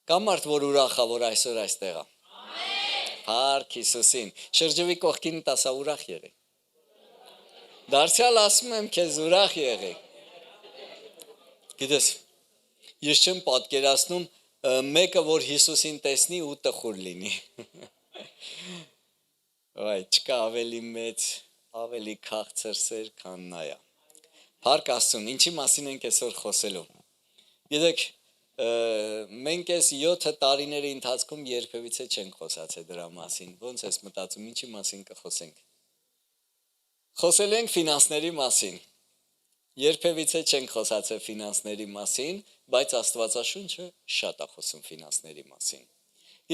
Կա մարդ, որ ուրախ է, որ այսօր այստեղ է։ Փառք Հիսուսին։ Շրջվի կողքին տասա ուրախ եղի։ Դարձյալ ասում եմ քեզ ուրախ եղի։ Գիտես, ես չեմ պատկերացնում մեկը, որ Հիսուսին տեսնի ու տխուր լինի։ Այ չկա ավելի մեծ, ավելի քաղցր սեր, քան նա է։ Փառք Աստծուն, ինչի մասին ենք այսօր խոսելու։ Գիտեք, մենք այս 7 տարիների ընթացքում երբևիցե չենք խոսացել դրա մասին։ Ոնց ես մտածում, ինչի մասին կխոսենք։ Խոսել ենք ֆինանսների մասին։ Երբևիցե չենք խոսացել ֆինանսների մասին, բայց Աստվածաշունչը շատ է խոսում ֆինանսների մասին։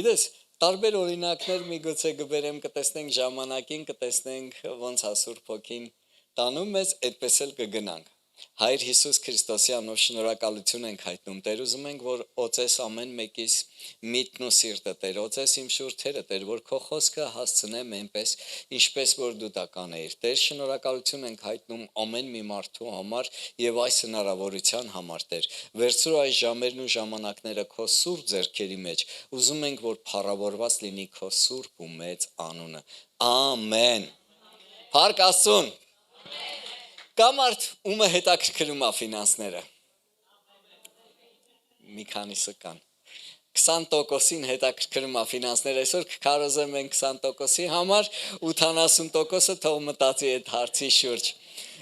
Գիտես, տարբեր օրինակներ միգուցե կբերեմ, կտեսնենք ժամանակին, կտեսնենք ոնց է Սուրբ Հոգին տանում մեզ, այդպես էլ կգնանք։ Հայր Հիսուս Քրիստոսյանով շնորհակալություն ենք հայտնում, Տեր, ուզում ենք, որ օծես ամեն մեկիս միտքն ու սիրտը, Տեր, օծես իմ շուրթերը, Տեր, որ քո խոսքը հասցնեմ այնպես, ինչպես որ դու դա կանեիր։ Տեր, շնորհակալություն ենք հայտնում ամեն մի մարդու համար եւ այս հնարավորության համար, Տեր։ Վերցրու այս ժամերն ու ժամանակները քո սուրբ ձեռքերի մեջ։ Ուզում ենք, որ փառավորված լինի քո սուրբ ու մեծ անունը։ Ամեն։ Փառք Աստծուն։ Կամ արդ ումը հետաքրքրում է ֆինանսները։ Մի քանիսը կան։ 20%-ին հետաքրքրում է ֆինանսները, այսօր կքարոզեմ ենք 20%-ի համար, 80%-ը թող մտածի այդ հարցի շուրջ։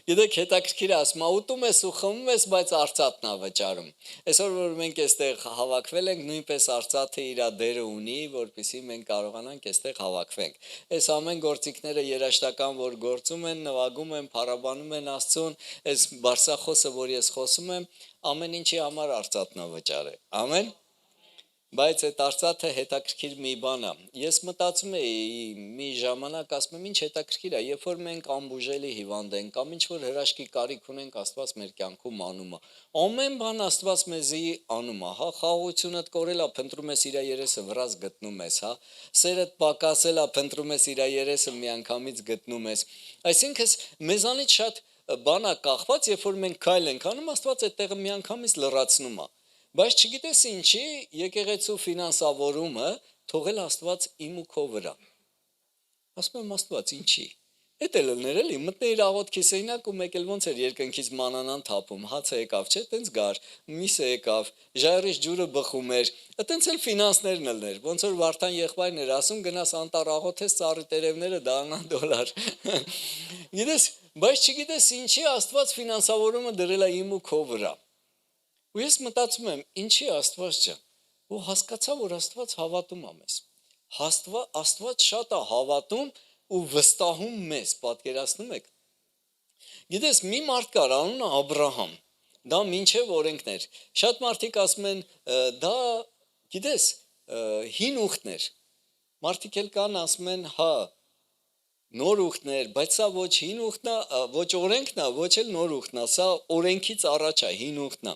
Գիտեք, հետաքրքիր ասում, ուտում ես ու խմում ես, բայց արծաթն է վճարում։ Այսօր որ մենք այստեղ հավաքվել ենք, նույնպես արծաթը իր դերը ունի, որպեսզի մենք կարողանանք այստեղ հավաքվենք։ Այս ամեն գործիքները երաշտական, որ գործում են, նվագում են, փառաբանում են Աստծուն, այս բարձրախոսը, որ ես խոսում եմ, ամեն ինչի համար արծաթն է վճարել։ Ամեն։ Բայց այդ արծաթը հետաքրքիր մի բան է։ Ես մտածում էի մի ժամանակ, ասում եմ, ինչ հետաքրքիր է, երբ որ մենք ամբուժելի հիվանդ ենք, կամ ինչ որ հրաշքի կարիք ունենք, Աստված մեր կյանքում անում է։ Ամեն բան Աստված մեզի անում է, հա, խաղաղությունդ կորել է, փնտրում ես իր երեսը, վրաս գտնում ես, հա։ Սերդ պակասել է, փնտրում ես իր երեսը, միանգամից գտնում ես։ Այսինքն մեզանից շատ բան է կախված, երբ որ մենք քայլ ենք անում, Աստված այդ տեղը միանգամից լրացնում է։ Բայց չգիտես ինչի, եկեղեցու ֆինանսավորումը թողել Աստված իմ ու քո վրա։ Ասում եմ Աստված, ինչի։ Էդ էլ լներ էլի, մտներ աղոթքիս էինակ ու մեկ էլ ոնց էր երկնքից մանանան թափում, հացը եկավ, չէ, տենց գար, միսը եկավ, ժայռից ջուրը բխում էր, տենց էլ ֆինանսներն լներ, ոնց որ Վարդան եղբայրն էր ասում, գնաս անտառ աղոթես, ծառի տերևները դառնան դոլար։ Գիտես, բայց չգիտես ինչի Աստված ֆինանսավորումը դրել է իմ ու քո վրա։ Ու ես մտածում եմ, ինչի Աստված ջան, ու հասկացա, որ Աստված հավատում է մեզ։ Աստված շատ է հավատում ու վստահում մեզ, պատկերացնում եք։ Գիտես, մի մարդ կար, անունը Աբրահամ, դա մինչև օրենքներ։ Շատ մարդիկ ասում են, դա, գիտես, հին ուխտներ։ Մարդիկ էլ կան, ասում են, հա, նոր ուխտներ, բայց սա ոչ հին ուխտն է, ոչ օրենքն է, ոչ էլ նոր ուխտն է, սա օրենքից առաջ է, հին ուխտն է։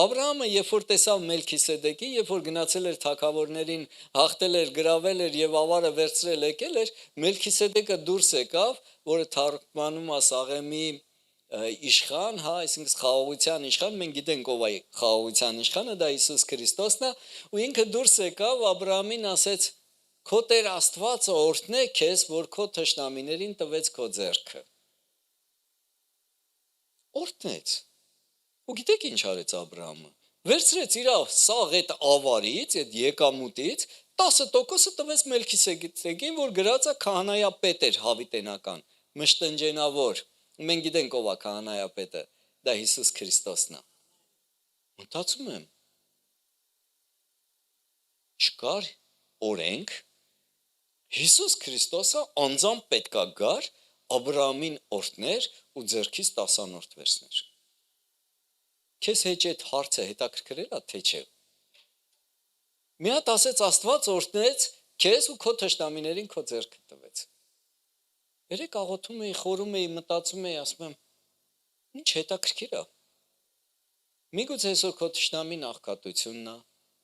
Աբրահամը, երբ որ տեսավ Մելքիսեդեկին, երբ որ գնացել էր թագավորներին, հաղթել էր, գրավել էր եւ ավարը վերցրել եկել էր, Մելքիսեդեկը դուրս եկավ, որը թարգմանում է Սաղեմի իշխան, հա, այսինքն խաղաղության իշխան, մենք գիտենք ով է խաղաղության իշխանը, դա Հիսուս Քրիստոսն է, ու ինքը դուրս եկավ, Աբրահամին ասեց. Քո Տեր Աստվածը օրհնե քեզ, որ քո թշնամիներին տվեց քո ձեռքը։ Օրհնեց։ Ու գիտեք ինչ արեց Աբրահամը։ Վերցրեց իր սաղ այդ ավարից, այդ եկամուտից 10%-ը տվեց Մելքիսեդեկին, որ գրած է քահանայապետ էր հավիտենական, մշտնջենավոր։ Մենք գիտենք ով է քահանայապետը, դա Հիսուս Քրիստոսն է։ Մտածում եմ, չկար օրենք, Հիսուս Քրիստոսը անձամբ պետքա գար, Աբրահամին օրհներ ու ձեռքից 10-րդ վերցներ։ Քեզ հեչ այդ հարցը հետաքրքրել է, թե չէ։ Մի հատ ասեց Աստված օրհնեց քեզ ու քո թշնամիներին քո ձեռքը տվեց։ Երեք աղոթում էի, խորում էի, մտածում էի, ասում եմ, ինչ հետաքրքիր է։ Միգուցե այսօր քո թշնամին աղքատությունն է,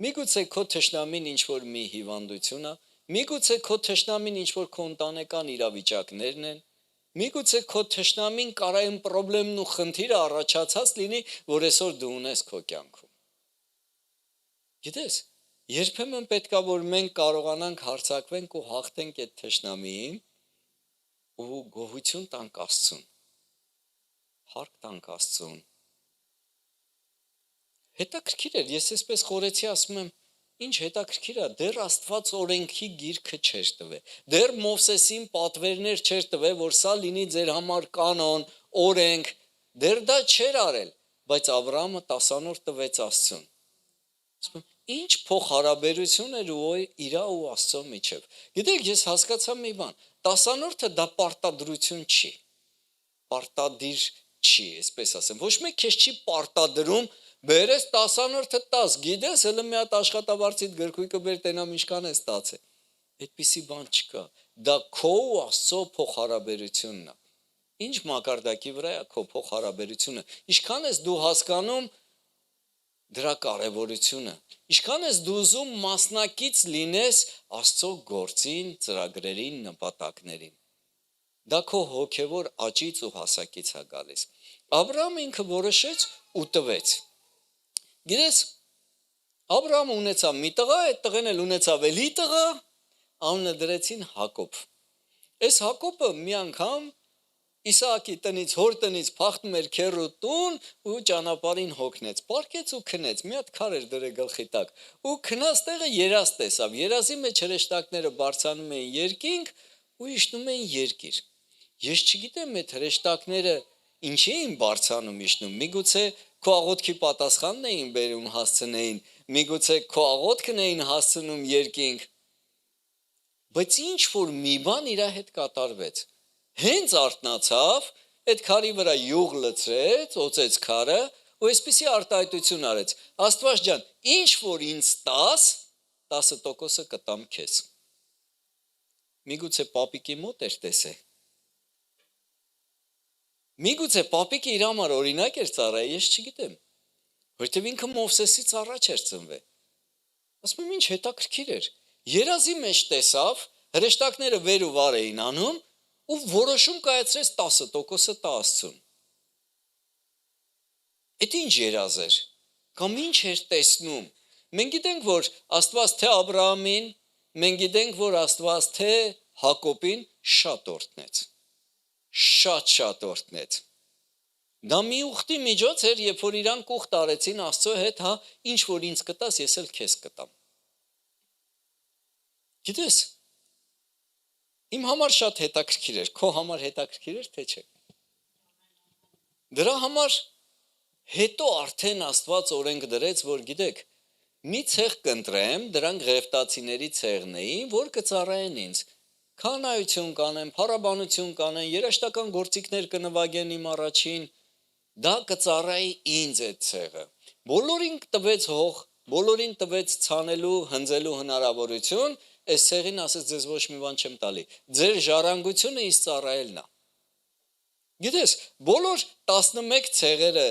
միգուցե քո թշնամին ինչ որ մի հիվանդություն է, միգուցե քո թշնամին ինչ որ քո ընտանեկան իրավիճակներն են, միգուցե քո թշնամին կարային խնդիրն ու խնդիրը առաջացած լինի, որ այսօր դու ունես քո կյանքում։ Գիտես, Երբեմն պետք է որ մենք կարողանանք հարցակվենք ու հաղթենք այդ թշնամիին ու գոհություն տանք Աստծուն, հարկ տանք Աստծուն։ Հետաքրքիր է, ես այսպես խորեցի ասում եմ, ինչ հետաքրքիր է, դեռ Աստված օրենքի գիրքը չէր տվել, դեռ Մովսեսին պատվերներ չէր տվել, որ սա լինի ձեր համար կանոն, օրենք, դեռ դա չէր արել, բայց Աբրահամը 10-րդ տվեց Աստծուն։ Ասում եմ, ինչ փոխհարաբերություն էր ու իրա ու Աստծո միջև։ Գիտեք, ես հասկացա մի բան, 10-րդը դա պարտադրություն չի, պարտադիր չի, այսպես ասեմ, ոչ մեկ քեզ չի պարտադրում, բերես 10-րդը 10, գիտես, հələ մի հատ աշխատավարձիդ գրքույկը բեր տենամ ինչքան է ստացել։ Այդպիսի բան չկա, դա քո ու Աստծո փոխհարաբերությունն է։ Ինչ մակարդակի վրա է քո փոխհարաբերությունը, ինչքան ես դու հասկանում դրա կարևորությունը, ինչքան ես դու ուզում մասնակից լինես Աստծո գործին, ծրագրերին, նպատակներին։ Դա քո հոգևոր աճից ու հասակից է գալիս։ Աբրահամը ինքը որոշեց ու տվեց։ Գիտես, Աբրահամը ունեցավ մի տղա, այդ տղեն էլ ունեցավ էլի տղա, անունը դրեցին Հակոբ։ Այս Հակոբը մի անգամ Իսահակի տնից, հոր տնից փախնում էր քեռու տուն ու ճանապարհին հոգնեց, պարկեց ու քնեց, մի հատ քար էր դրել գլխի տակ, ու քնած տեղը երազ տեսավ, երազի մեջ հրեշտակները բարձանում էին երկինք ու իջնում էին երկիր։ Ես չգիտեմ այդ հրեշտակները ինչի էին բարձանում իջնում, միգուցե քո աղոթքի պատասխանն էին բերում հասցնեին, միգուցե քո աղոթքն էին հասցնում երկինք, բայց ինչ որ մի բան իր հետ կատարվեց։ Հենց արթնացավ, այդ քարի վրա յուղ լցրեց, օծեց քարը ու այսպիսի արտահայտություն արեց. Աստված ջան, ինչ որ ինձ տաս, 10% կտամ քեզ։ Միգուցե պապիկի մոտ էր տեսե։ Միգուցե պապիկը իր համար օրինակ էր ծառայել, ես չգիտեմ։ Որտեւ ինքը Մովսեսից առաջ էր ծնվել։ Ասում եմ, ինչ հետաքրքիր էր։ Երազի մեջ տեսավ, հրեշտակները վեր ու վար էին անում ու որոշում կայացրեց 10% տա Աստծուն։ Այդ ինչ երազ էր, կամ ինչ էր տեսնում։ Մենք գիտենք, որ Աստված թե Աբրահամին, մենք գիտենք, որ Աստված թե Հակոբին շատ օրհնեց։ Շատ օրհնեց։ Դա մի ուխտի միջոց էր, երբ որ իրանք ուխտ արեցին Աստծո հետ, հա, ինչ որ ինձ կտաս, ես էլ քեզ կտամ։ Գիտես, իմ համար շատ հետաքրքիր էր, քո համար հետաքրքիր էր, թե չէ։ Դրա համար հետո արդեն Աստված օրենք դրեց, որ գիտեք, մի ցեղ կընտրեմ, դրանք Ղևտացիների ցեղն էին, որ կծառայեն ինձ։ Քահանայություն կանեն, փառաբանություն կանեն, երաշտական գործիքներ կնվագեն իմ առաջին, դա կծառայի ինձ այդ ցեղը։ Բոլորին տվեց հող, բոլորին տվեց ցանելու, հնձելու հնարավորություն, այս ցեղին ասեց ձեզ ոչ մի բան չեմ տալի։ Ձեր ժառանգությունը ինձ ծառայելն է։ Գիտես, բոլոր 11 ցեղերը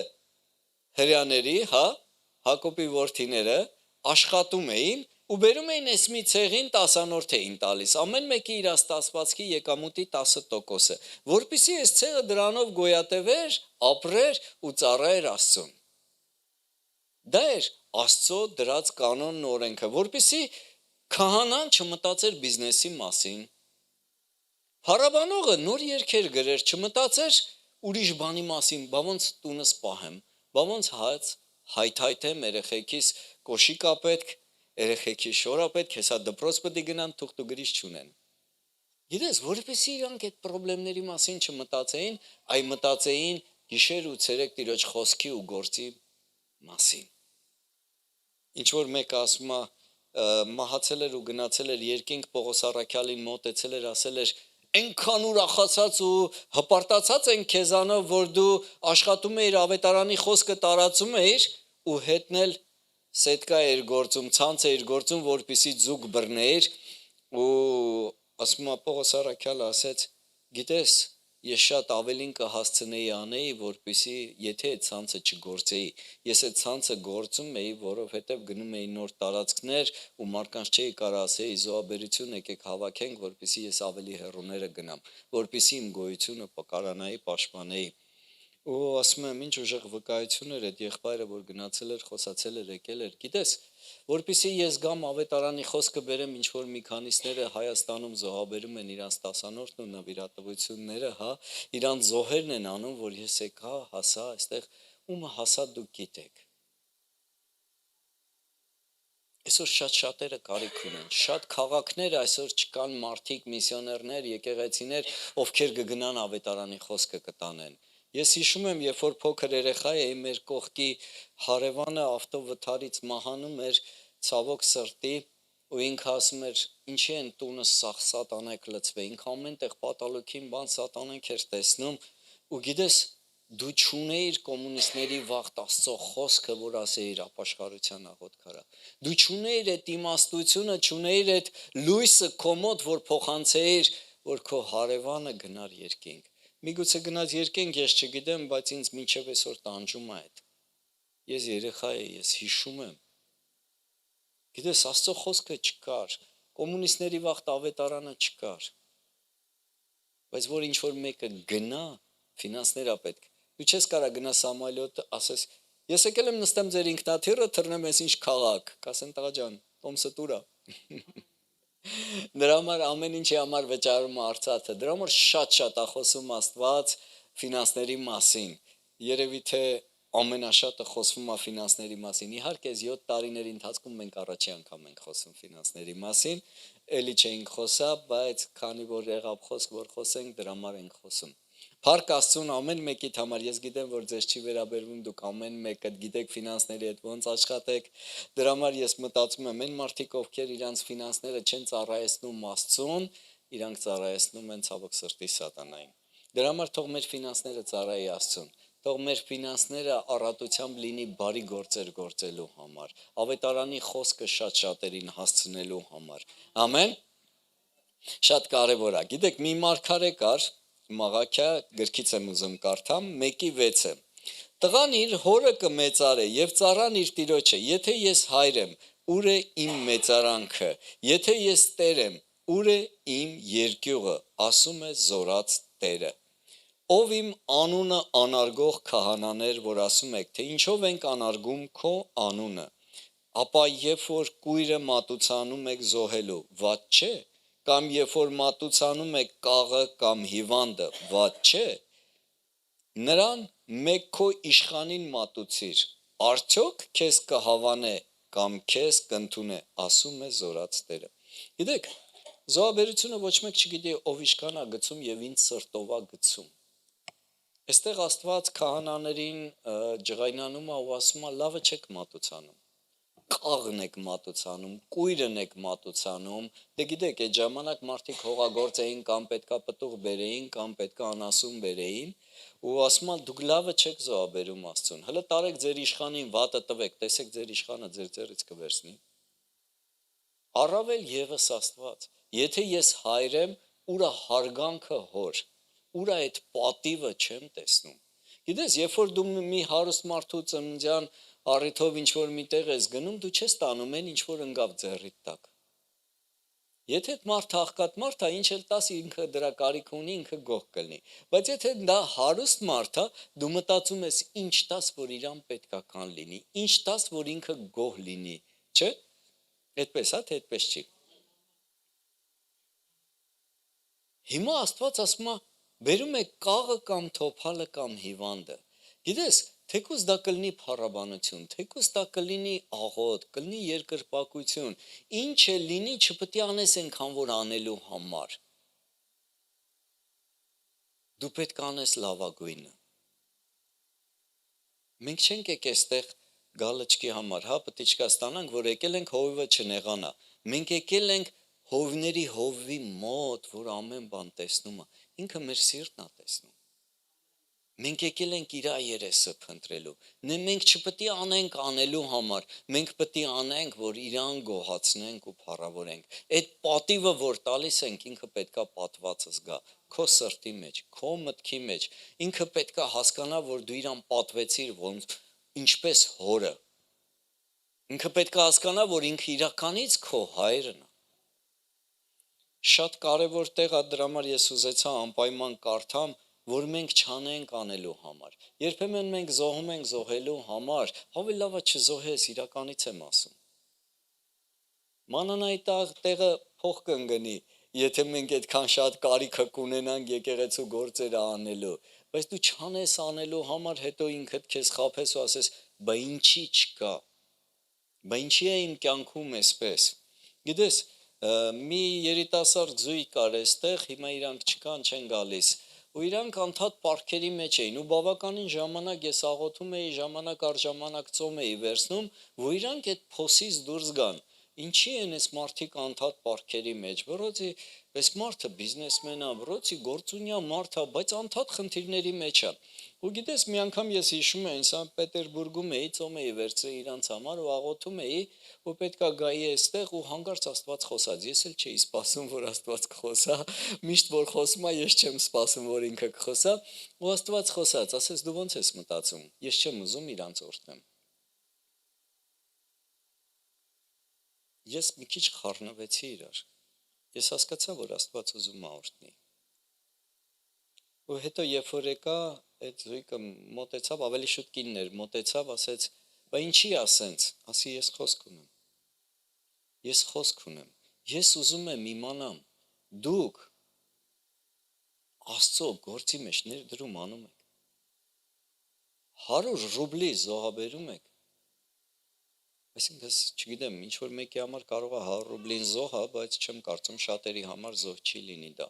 հрьяաների, հա, Հակոբի որդիները աշխատում էին ու բերում էին այս մի ցեղին 10-րդ էին տալիս, ամեն մեկի իր աստվածքի եկամուտի 10%-ը, որպեսզի այս ցեղը դրանով գոյատևեր, ապրեր ու ծառայեր Աստծուն։ Դա էր Աստծո դրած կանոնն ու օրենքը, որպեսզի քահանան չմտածեր բիզնեսի մասին։ Փառաբանողը նոր երգեր գրեր, չմտածեր ուրիշ բանի մասին, բա ոնց տունս պահեմ, բա ոնց հայթայթեմ երեխեքիս կոշիկա պետք, երեխեքի շորա պետք, հեսա դպրոց պետք է գնան, թուղթ ու գրիչ չունեն։ Գիտես, որպեսզի իրանք այդ խնդիրների մասին չմտածեին, այլ մտածեին գիշեր ու ցերեկ Տիրոջ խոսքի ու գործի մասին։ Ինչ որ մեկը ասում է, մահացել էր ու գնացել էր երկինք, Պողոս առաքյալին մոտեցել էր, ասել էր. «Այնքան ուրախացած ու հպարտացած են քեզանով, որ դու աշխատում էիր ավետարանի խոսքը տարածում էիր ու հետն էլ սետկա էր գործում, ցանց էր գործում, որպեսի ձուկ բռներ ու ասում է Պողոս առաքյալը ասեց. գիտես, ես շատ ավելին կհասցնեի անեի, որպեսի եթե այդ ցանցը չգործեի, ես այդ ցանցը գործում էի, որովհետև գնում էի նոր տարածքներ ու մարդկանց չէի կարող ասեի զոհաբերություն եկեք հավաքենք, որպեսի ես ավելի հեռուները գնամ, որպեսի իմ գոյությունը պկարանայի, պաշտպանեի։ Ու ասում եմ, ինչ ուժեղ վկայություն էր այդ եղբայրը, որ գնացել էր, խոսացել էր, եկել էր։ Գիտես, որpիսի ես գամ ավետարանի խոսքը բերեմ, ինչ որ մի քանիսները Հայաստանում զոհաբերում են իրանց տասանորդն ու նվիրատվությունները, հա, իրանց զոհերն են անում, որ ես եկա, հասա, այստեղ ումը հասա դուք գիտեք։ Այսօր շատ-շատերը կարիք ունեն, շատ քաղաքներ այսօր չկան մարդիկ, միսիոներներ, եկեղեցիներ, ովքեր կգնան ավետարանի խոսքը կտանեն։ Ես հիշում եմ, երբ որ փոքր երեխա էի, մեր կողքի հարևանը ավտովթարից մահանում էր ցավոք սրտի, ու ինքը ասում էր, ինչի են տունը սաղ սատանայք լցվե, ինքը ամենտեղ պատալուքին բան սատանայք էր տեսնում, ու գիտես, դու չունեիր կոմունիստների վաղտ Աստծո խոսքը, որ ասեիր ապաշխարության աղոթքարա։ Դու չունեիր այդ իմաստությունը, չունեիր այդ լույսը քո մոտ, որ փոխանցեիր, որ քո հարևանը գնար երկինք։ Միգուցե գնաց երկինք, ես չգիտեմ, բայց ինձ մինչև այսօր տանջում է այդ։ Ես երեխա էի, ես հիշում եմ։ Գիտես, Աստծո խոսքը չկար, կոմունիստների վաղտ ավետարանը չկար։ Բայց որ ինչ որ մեկը գնա, ֆինանսները պետք։ Դու չես կարա գնա Սամալյոտ, ասես, ես եկել եմ նստեմ ձեր ինքնաթիռը, թռնեմ ես ինչ քաղաք, կասեն տղա ջան, տոմսը տուրա։ Դրա համար ամեն ինչի համար վճարում է Արցախը։ Դրա համար շատ է խոսում Աստված ֆինանսների մասին։ Երևի թե ամենաշատը խոսվում է ֆինանսների մասին։ Իհարկե, 7 տարիների ընթացքում մենք առաջի անգամ ենք խոսում ֆինանսների մասին, էլի չէինք խոսա, բայց քանի որ եղավ խոսք, որ խոսենք, դրա համար ենք խոսում։ Փառք Աստծուն ամեն մեկիդ համար, ես գիտեմ, որ ձեզ չի վերաբերվում, դուք ամեն մեկը գիտեք ֆինանսների հետ ոնց աշխատեք, դրա համար ես մտածում եմ, այն մարդիկ, ովքեր իրանց ֆինանսները չեն ծառայեցնում Աստծուն, իրանք ծառայեցնում են ցավոք սրտի սատանային։ Դրա համար թող մեր ֆինանսները ծառայի Աստծուն, թող մեր ֆինանսները առատությամբ լինի բարի գործեր գործելու համար, ավետարանի խոսքը շատ-շատերին հասցնելու համար։ Ամեն։ Շատ կարևոր է։ Գիտեք, մի մարգարե կար, Մաղաքիա գրքից եմ ուզում կարդամ, 1:6-ը։ Տղան իր հորը կմեծարե եւ ծառան իր տիրոջը, եթե ես հայր եմ, ուր է իմ մեծարանքը, եթե ես տեր եմ, ուր է իմ երկյուղը, ասում է զորած Տերը։ Ով իմ անունը անարգող քահանաներ, որ ասում եք, թե ինչով ենք անարգում քո անունը, ապա երբ որ կույրը մատուցանում եք զոհելու, վատ չէ, կամ երբ որ մատուցանում եք կաղը կամ հիվանդը, վատ չէ, նրան մեկ քո իշխանին մատուցիր, արդյոք քեզ կհավանե կամ քեզ կընդունե, ասում է զորած Տերը։ Գիտեք, զոհաբերությունը ոչ մեկ չգիտի ով իշխան է գցում եւ ինչ սրտով է գցում։ Այստեղ Աստված քահանաներին ջղայնանում է ու ասում է լավը չեք մատուցանում, կաղն եք մատուցանում, կույրն եք մատուցանում, դե գիտեք այդ ժամանակ մարդիկ հողագործ էին կամ պետքա պտուղ բերեին կամ պետքա անասուն բերեին ու ասում են դուք լավը չեք զոհաբերում Աստծուն, հələ տարեք ձեր իշխանին վատը տվեք, տեսեք ձեր իշխանը ձեր ձեռից կվերցնի։ Առավել եւս Աստված, եթե ես հայր եմ, ուրա հարգանքը հոր, ուրա այդ պատիվը չեմ տեսնում։ Գիտես, երբ որ դու մի հարուստ մարդու ծննդյան առիթով ինչ որ միտեղ ես գնում, դու չես տանում այն ինչ որ ընկավ ձեռիդ տակ։ Եթե այդ մարդը աղքատ մարդ է, ինչ էլ տաս ինքը դրա կարիք ունի, ինքը գող կլինի։ Բայց եթե դա հարուստ մարդ է, դու մտածում ես ինչ տաս, որ իրան պետքա կան լինի, ինչ տաս, որ ինքը գող լինի, չէ՞։ Այդպես է, թե այդպես չի։ Հիմա Աստված ասում է, բերում է կաղը կամ թոփալը կամ հիվանդը։ Գիտես, թեկուզ դա կլինի փառաբանություն, թեկուզ դա կլինի աղոտ, կլինի երկրպագություն, ինչ է լինի չպետք է անես այնքան որ անելու համար։ Դու պետք է անես լավագույնը։ Մենք չենք եկել այստեղ գալչկի համար, հա, պտիչկա ստանանք, որ եկել ենք հովիվը չնեղանա։ Մենք եկել ենք հովների հովվի մոտ, որ ամեն բան տեսնում է, ինքը մեր սիրտն է տեսնում։ Մենք եկել ենք իր երեսը փնտրելու։ Մենք չպետք է անենք անելու համար, մենք պետք է անենք, որ իրան գոհացնենք ու փառավորենք։ Այդ պատիվը, որ տալիս ենք, ինքը պետքա պատված զգա քո սրտի մեջ, քո մտքի մեջ։ Ինքը պետքա հասկանա, որ դու իրան պատվեցիր, ոնց ինչպես հորը։ Ինքը պետքա հասկանա, որ ինքը իրականից քո հայրն է։ Շատ կարևոր տեղ է, դրա համար ես ուզեցա անպայման կարդամ, որ մենք չանենք անելու համար։ Երբեմն մենք զոհում ենք զոհելու համար, ավելի լավ է չզոհես, իրականից եմ ասում։ Մանանայի տեղը փող կընկնի, եթե մենք այդքան շատ կարիքը կունենանք եկեղեցու գործերը անելու, բայց դու չանես անելու համար, հետո ինքդ քեզ խաբես ու ասես, բա ինչի չկա։ Բա ինչի է իմ կյանքում էսպես։ Գիտես, մի երիտասարդ զույգ կար այստեղ, հիմա իրանք չկան, չեն գալիս։ Ու իրանք անդադ պարքերի մեջ էին ու բավականին ժամանակ ես աղոթում էի, ժամանակ առ ժամանակ ծոմ էի վերցնում, որ իրանք այդ փոսից դուրս գան։ Ինչի են այս մարդիկ անդադ պարքերի մեջ, որոցի այս մարդը բիզնեսմեն է, որոցի գործունյա մարդ է, բայց անդադ խնդիրների մեջ է։ Ու գիտես, մի անգամ ես հիշում եմ, Սանտ Պետերբուրգում էի, ծոմ էի վերցրել իրանց համար ու աղոթում էի, ու պետքա գայի այստեղ ու հանկարծ Աստված խոսաց։ Ես էլ չէի սպասում, որ Աստված կխոսա, միշտ որ խոսում է, ես չեմ սպասում, որ ինքը կխոսա, ու Աստված խոսաց, ասես դու ո՞նց ես մտածում։ Ես չեմ ուզում իրանց օրհնեմ։ Ես մի քիչ խառնվեցի իրար։ Ես հասկացա, որ Աստված ուզում է օրհնի։ Ու հետո երբ որ եկա, այդ զույգը մոտեցավ, ավելի շուտ կինն էր, մոտեցավ, ասեց, բա ինչի ասենց, ասի ես խոսք ունեմ։ Ես խոսք ունեմ։ Ես ուզում եմ իմանամ, դուք Աստծո գործի մեջ ներդրում անում եք։ 100 ռուբլի զոհաբերում եք։ Այսինքն, չգիտեմ, ինչ որ մեկի համար կարող է 100 ռուբլին զոհա, բայց չեմ կարծում շատերի համար զոհ չի լինի դա։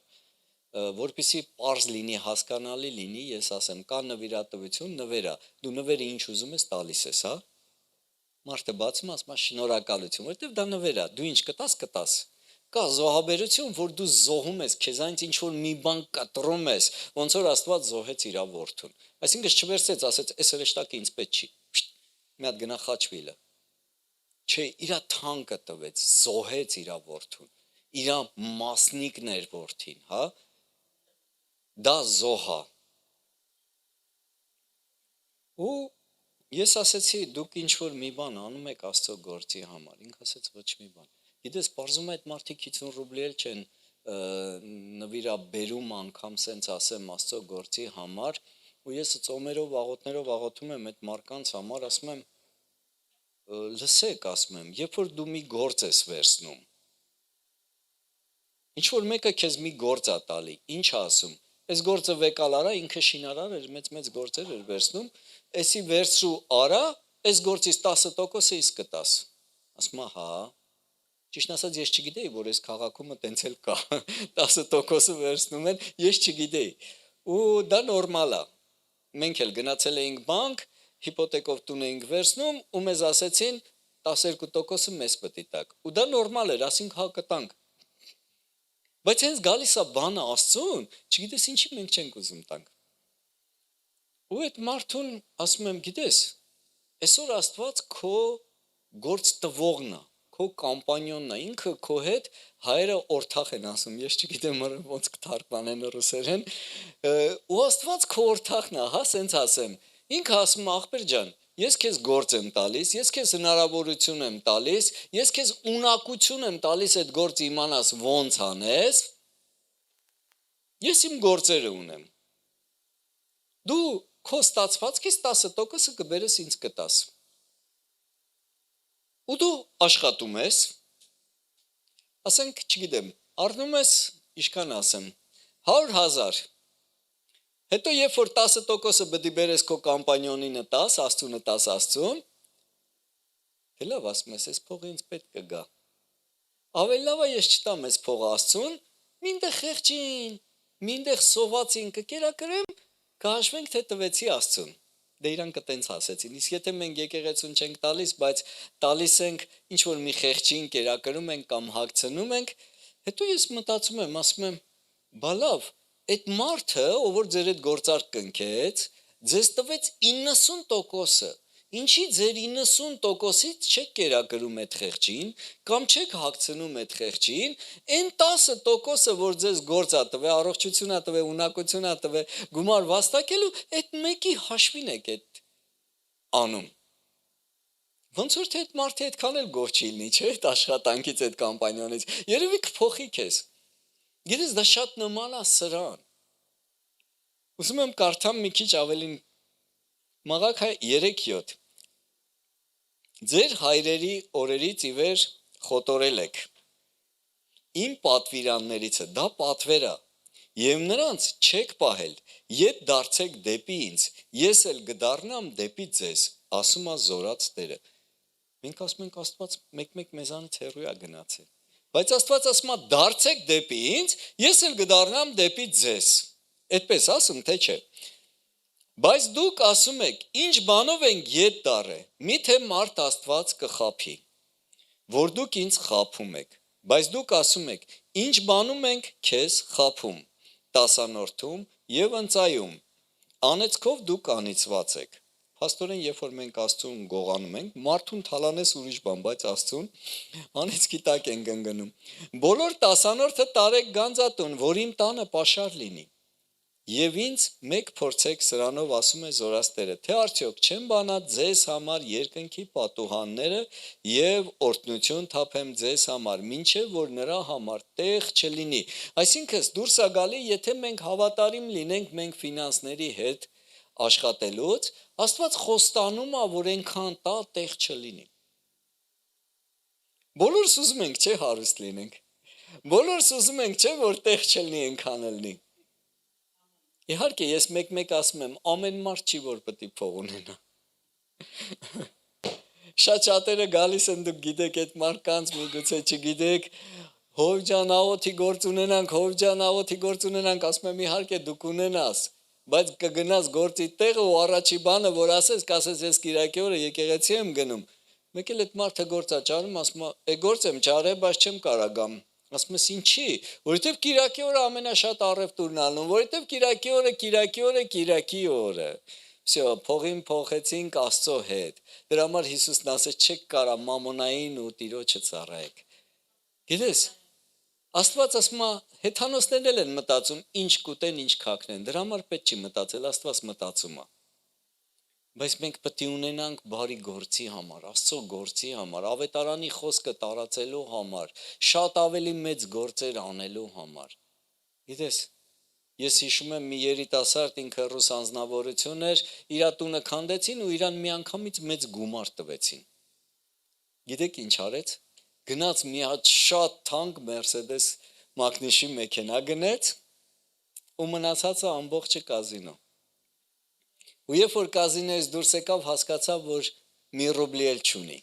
Որպեսզի պարզ լինի, հասկանալի լինի, ես ասեմ, կա նվիրատվություն, նվերա։ Դու նվերը ինչ ուզում ես տալիս ես, հա։ Մարդը բացում ասում է շնորհակալություն, որովհետև դա նվեր է, դու ինչ կտաս։ Կա զոհաբերություն, որ դու զոհում ես, քեզանից ինչ որ մի բան կտրում ես, ոնց որ Աստված զոհեց իր որդուն։ Այսինքն չվերցեց, ասեց, այս հրեշտակը ինձ պետք չի։ Մի հատ գնա խաչվիլը։ Չէ, իր թանկը տվեց, զոհեց իր որդուն։ Իր մասնիկն էր որդին, հա։ Դա զոհա։ Ու ես ասեցի, դուք ինչ որ մի բան անում եք Աստծո գործի համար։ Ինքը ասեց, ոչ մի բան։ Գիտես, բարձում է այդ մարդիկ 50 ռուբլի էլ չեն նվիրաբերում անգամ սենց ասեմ Աստծո գործի համար, ու ես ծոմերով, աղոթներով աղոթում եմ այդ մարկանց համար, ասում եմ, լսեք, ասում եմ, երբ որ դու մի գործ ես վերցնում, ինչ որ մեկը քեզ մի գործ է տալի, ինչ է ասում, այս գործը վեկալ արա, ինքը շինարար էր, մեծ գործեր էր վերցնում, էսի վերցրու արա, այս գործից 10%-ը ինձ կտաս։ Ասում հա, ճիշտ ասած ես չգիտեի, որ այս քաղաքում տենց էլ կա, 10%-ը վերցնում են, ես չգիտեի, ու դա նորմալ է, մենք էլ գնացել էինք բանկ, հիպոթեկով տուն էինք վերցնում, ու մեզ ասեցին 12%-ը մեզ պետք է տաք, ու դա նորմալ էր, ասինք հա կտանք, բայց հենց գալիս է բանը Աստծուն, չգիտես ինչի մենք չենք ուզում տանք։ Ու այդ մարդուն ասում եմ, գիտես, այսօր Աստված քո գործ տվողն է, քո կամպանյոնն է, ինքը քո հետ հայերը օրթախ են ասում, ես չգիտեմ ոնց կթարգմանեն ռուսերեն, ու Աստված քո օրթախն է, հա, սենց ասեմ։ Ինքը ասում է, ախպեր ջան, ես քեզ գործ եմ տալիս, ես քեզ հնարավորություն եմ տալիս, ես քեզ ունակություն եմ տալիս այդ գործը իմանաս ոնց անես, ես իմ գործերը ունեմ։ Դու քո ստացվածքից 10%-ը կբերես ինձ կտաս։ Ու դու աշխատում ես, ասենք, չգիտեմ, առնում ես, ինչքան ասեմ, 100,000, հետո երբ որ 10%-ը պետք է բերես քո կամպանյոնինը տաս, Աստծունը տաս Աստծուն, թե լավ ասում ես, այս փողը ինձ պետք կգա։ Ավելի լավ է ես չտամ այս փողը Աստծուն, մինտեղ խեղճին, մինտեղ սովածին կկերակրեմ, կհաշվենք, թե տվեցի Աստծուն։ Դե իրանք տենց ասեցին, իսկ եթե մենք եկեղեցուն չենք տալիս, բայց տալիս ենք ինչ որ մի խեղճին կերակրում ենք կամ հագցնում ենք, հետո ես մտածում եմ, ասում եմ, բա լավ, այդ մարդը, ով որ ձեր այդ գործարք կնքեց, ձեզ տվեց 90%-ը, ինչի ձեր 90%-ից չեք կերակրում այդ խեղճին, կամ չեք հագցնում այդ խեղճին, այն 10%-ը, որ ձեզ գործ է տվել, առողջություն է տվել, ունակություն է տվել, գումար վաստակելու, այդ մեկի հաշվին եք այդ անում։ Ոնց որ թե այդ մարդը այդքան էլ գող չի լինի, չէ՞, այդ աշխատանքից, այդ կամպանիոնից, երևի կփոխի քեզ։ Գիտես, դա շատ նման է սրան։ Ուզում եմ կարդամ մի քիչ ավելին Մաղաք 3:7 Ձեր հայրերի օրերից ի վեր խոտորել եք իմ պատվիրաններիցը, դա պատվեր է, եւ նրանց չեք պահել, ետ դարձեք դեպի ինձ, ես էլ կդառնամ դեպի ձեզ, ասում է զորաց Տերը։ Մենք ասում ենք Աստված մեկ-մեկ մեզանից հեռու է գնացել, բայց Աստված ասում է դարձեք դեպի ինձ, ես էլ կդառնամ դեպի ձեզ։ Այդպես ասում թե չէ։ Բայց դուք ասում եք, ինչ բանով ենք ետ դառը, միթե մարդ Աստված կխափի, որ դուք ինձ խափում եք, բայց դուք ասում եք, ինչ բանում ենք քեզ խափում, տասանորդում եւ ընծայում, անեծքով դուք անիծված եք։ Փաստորեն, երբ որ մենք Աստծուն գողանում ենք, մարդուն թալանես ուրիշ բան, բայց Աստծուն անեծքի տակ ենք ընկնում։ Բոլոր տասանորդը տարեք գանձատուն, որ իմ տանը պաշար լինի։ Եվ ինձ մեկ փորձեք սրանով ասում է զորաց Տերը, թե արդյոք չեմ բանա ձեզ համար երկնքի պատուհանները եւ օրհնություն թափեմ ձեզ համար, մինչեւ որ նրա համար տեղ չլինի։ Այսինքն դուրս է գալի, եթե մենք հավատարիմ լինենք մենք ֆինանսների հետ աշխատելուց, Աստված խոստանում է, որ այնքան տա տեղ չլինի։ Բոլորս ուզում ենք, չէ, հարուստ լինենք։ Բոլորս ուզում ենք, չէ, որ տեղ չլինի այնքան լինի։ Իհարկե, ես մեկ-մեկ ասում եմ, ամեն մարդ չի, որ պետք է փող ունենա։ Շատ շատերը գալիս են, դուք գիտեք այդ մարդկանց, միգուցե չգիտեք, հով ջան աղոթի գործ ունենանք, հով ջան աղոթի գործ ունենանք, ասում եմ իհարկե դուք ունենաս, բայց կգնաս գործի տեղը ու առաջի բանը, որ ասես, կասես ես կիրակի օրը եկեղեցի եմ գնում, մեկ էլ այդ մարդը գործ է ճարում, ասում է, գործ եմ ճարել, բայց չեմ կարող գամ։ Ասում ես ինչի, որովհետև կիրակի օրը ամենաշատ առևտուրն անում, որովհետև կիրակի օրը։ Всё, փողին փոխեցինք Աստծո հետ։ Դրա համար Հիսուսն ասեց, չեք կարա մամոնային ու տիրոջը ծառայեք։ Գիտես, Աստված ասում է, հեթանոսներն էլ են մտածում, ինչ կուտեն, ինչ քակնեն։ Դրա համար պետք չի մտածել, Աստված մտածում է։ Բայց մենք պետք է ունենանք բարի գործի համար, Աստծո գործի համար, ավետարանի խոսքը տարածելու համար, շատ ավելի մեծ գործեր անելու համար։ Գիտես, ես հիշում եմ մի երիտասարդ ինքը ռուս անձնավորություն էր, իր տունը քանդեցին ու իրան միանգամից մեծ գումար տվեցին։ Գիտեք ինչ արեց։ Գնաց մի հատ շատ թանկ Mercedes Magnus-ի մեքենա գնեց ու մնացածը ամբողջը կազինո։ Ու երբ որ կազինոյից դուրս եկավ, հասկացավ, որ մի ռուբլի էլ չունի։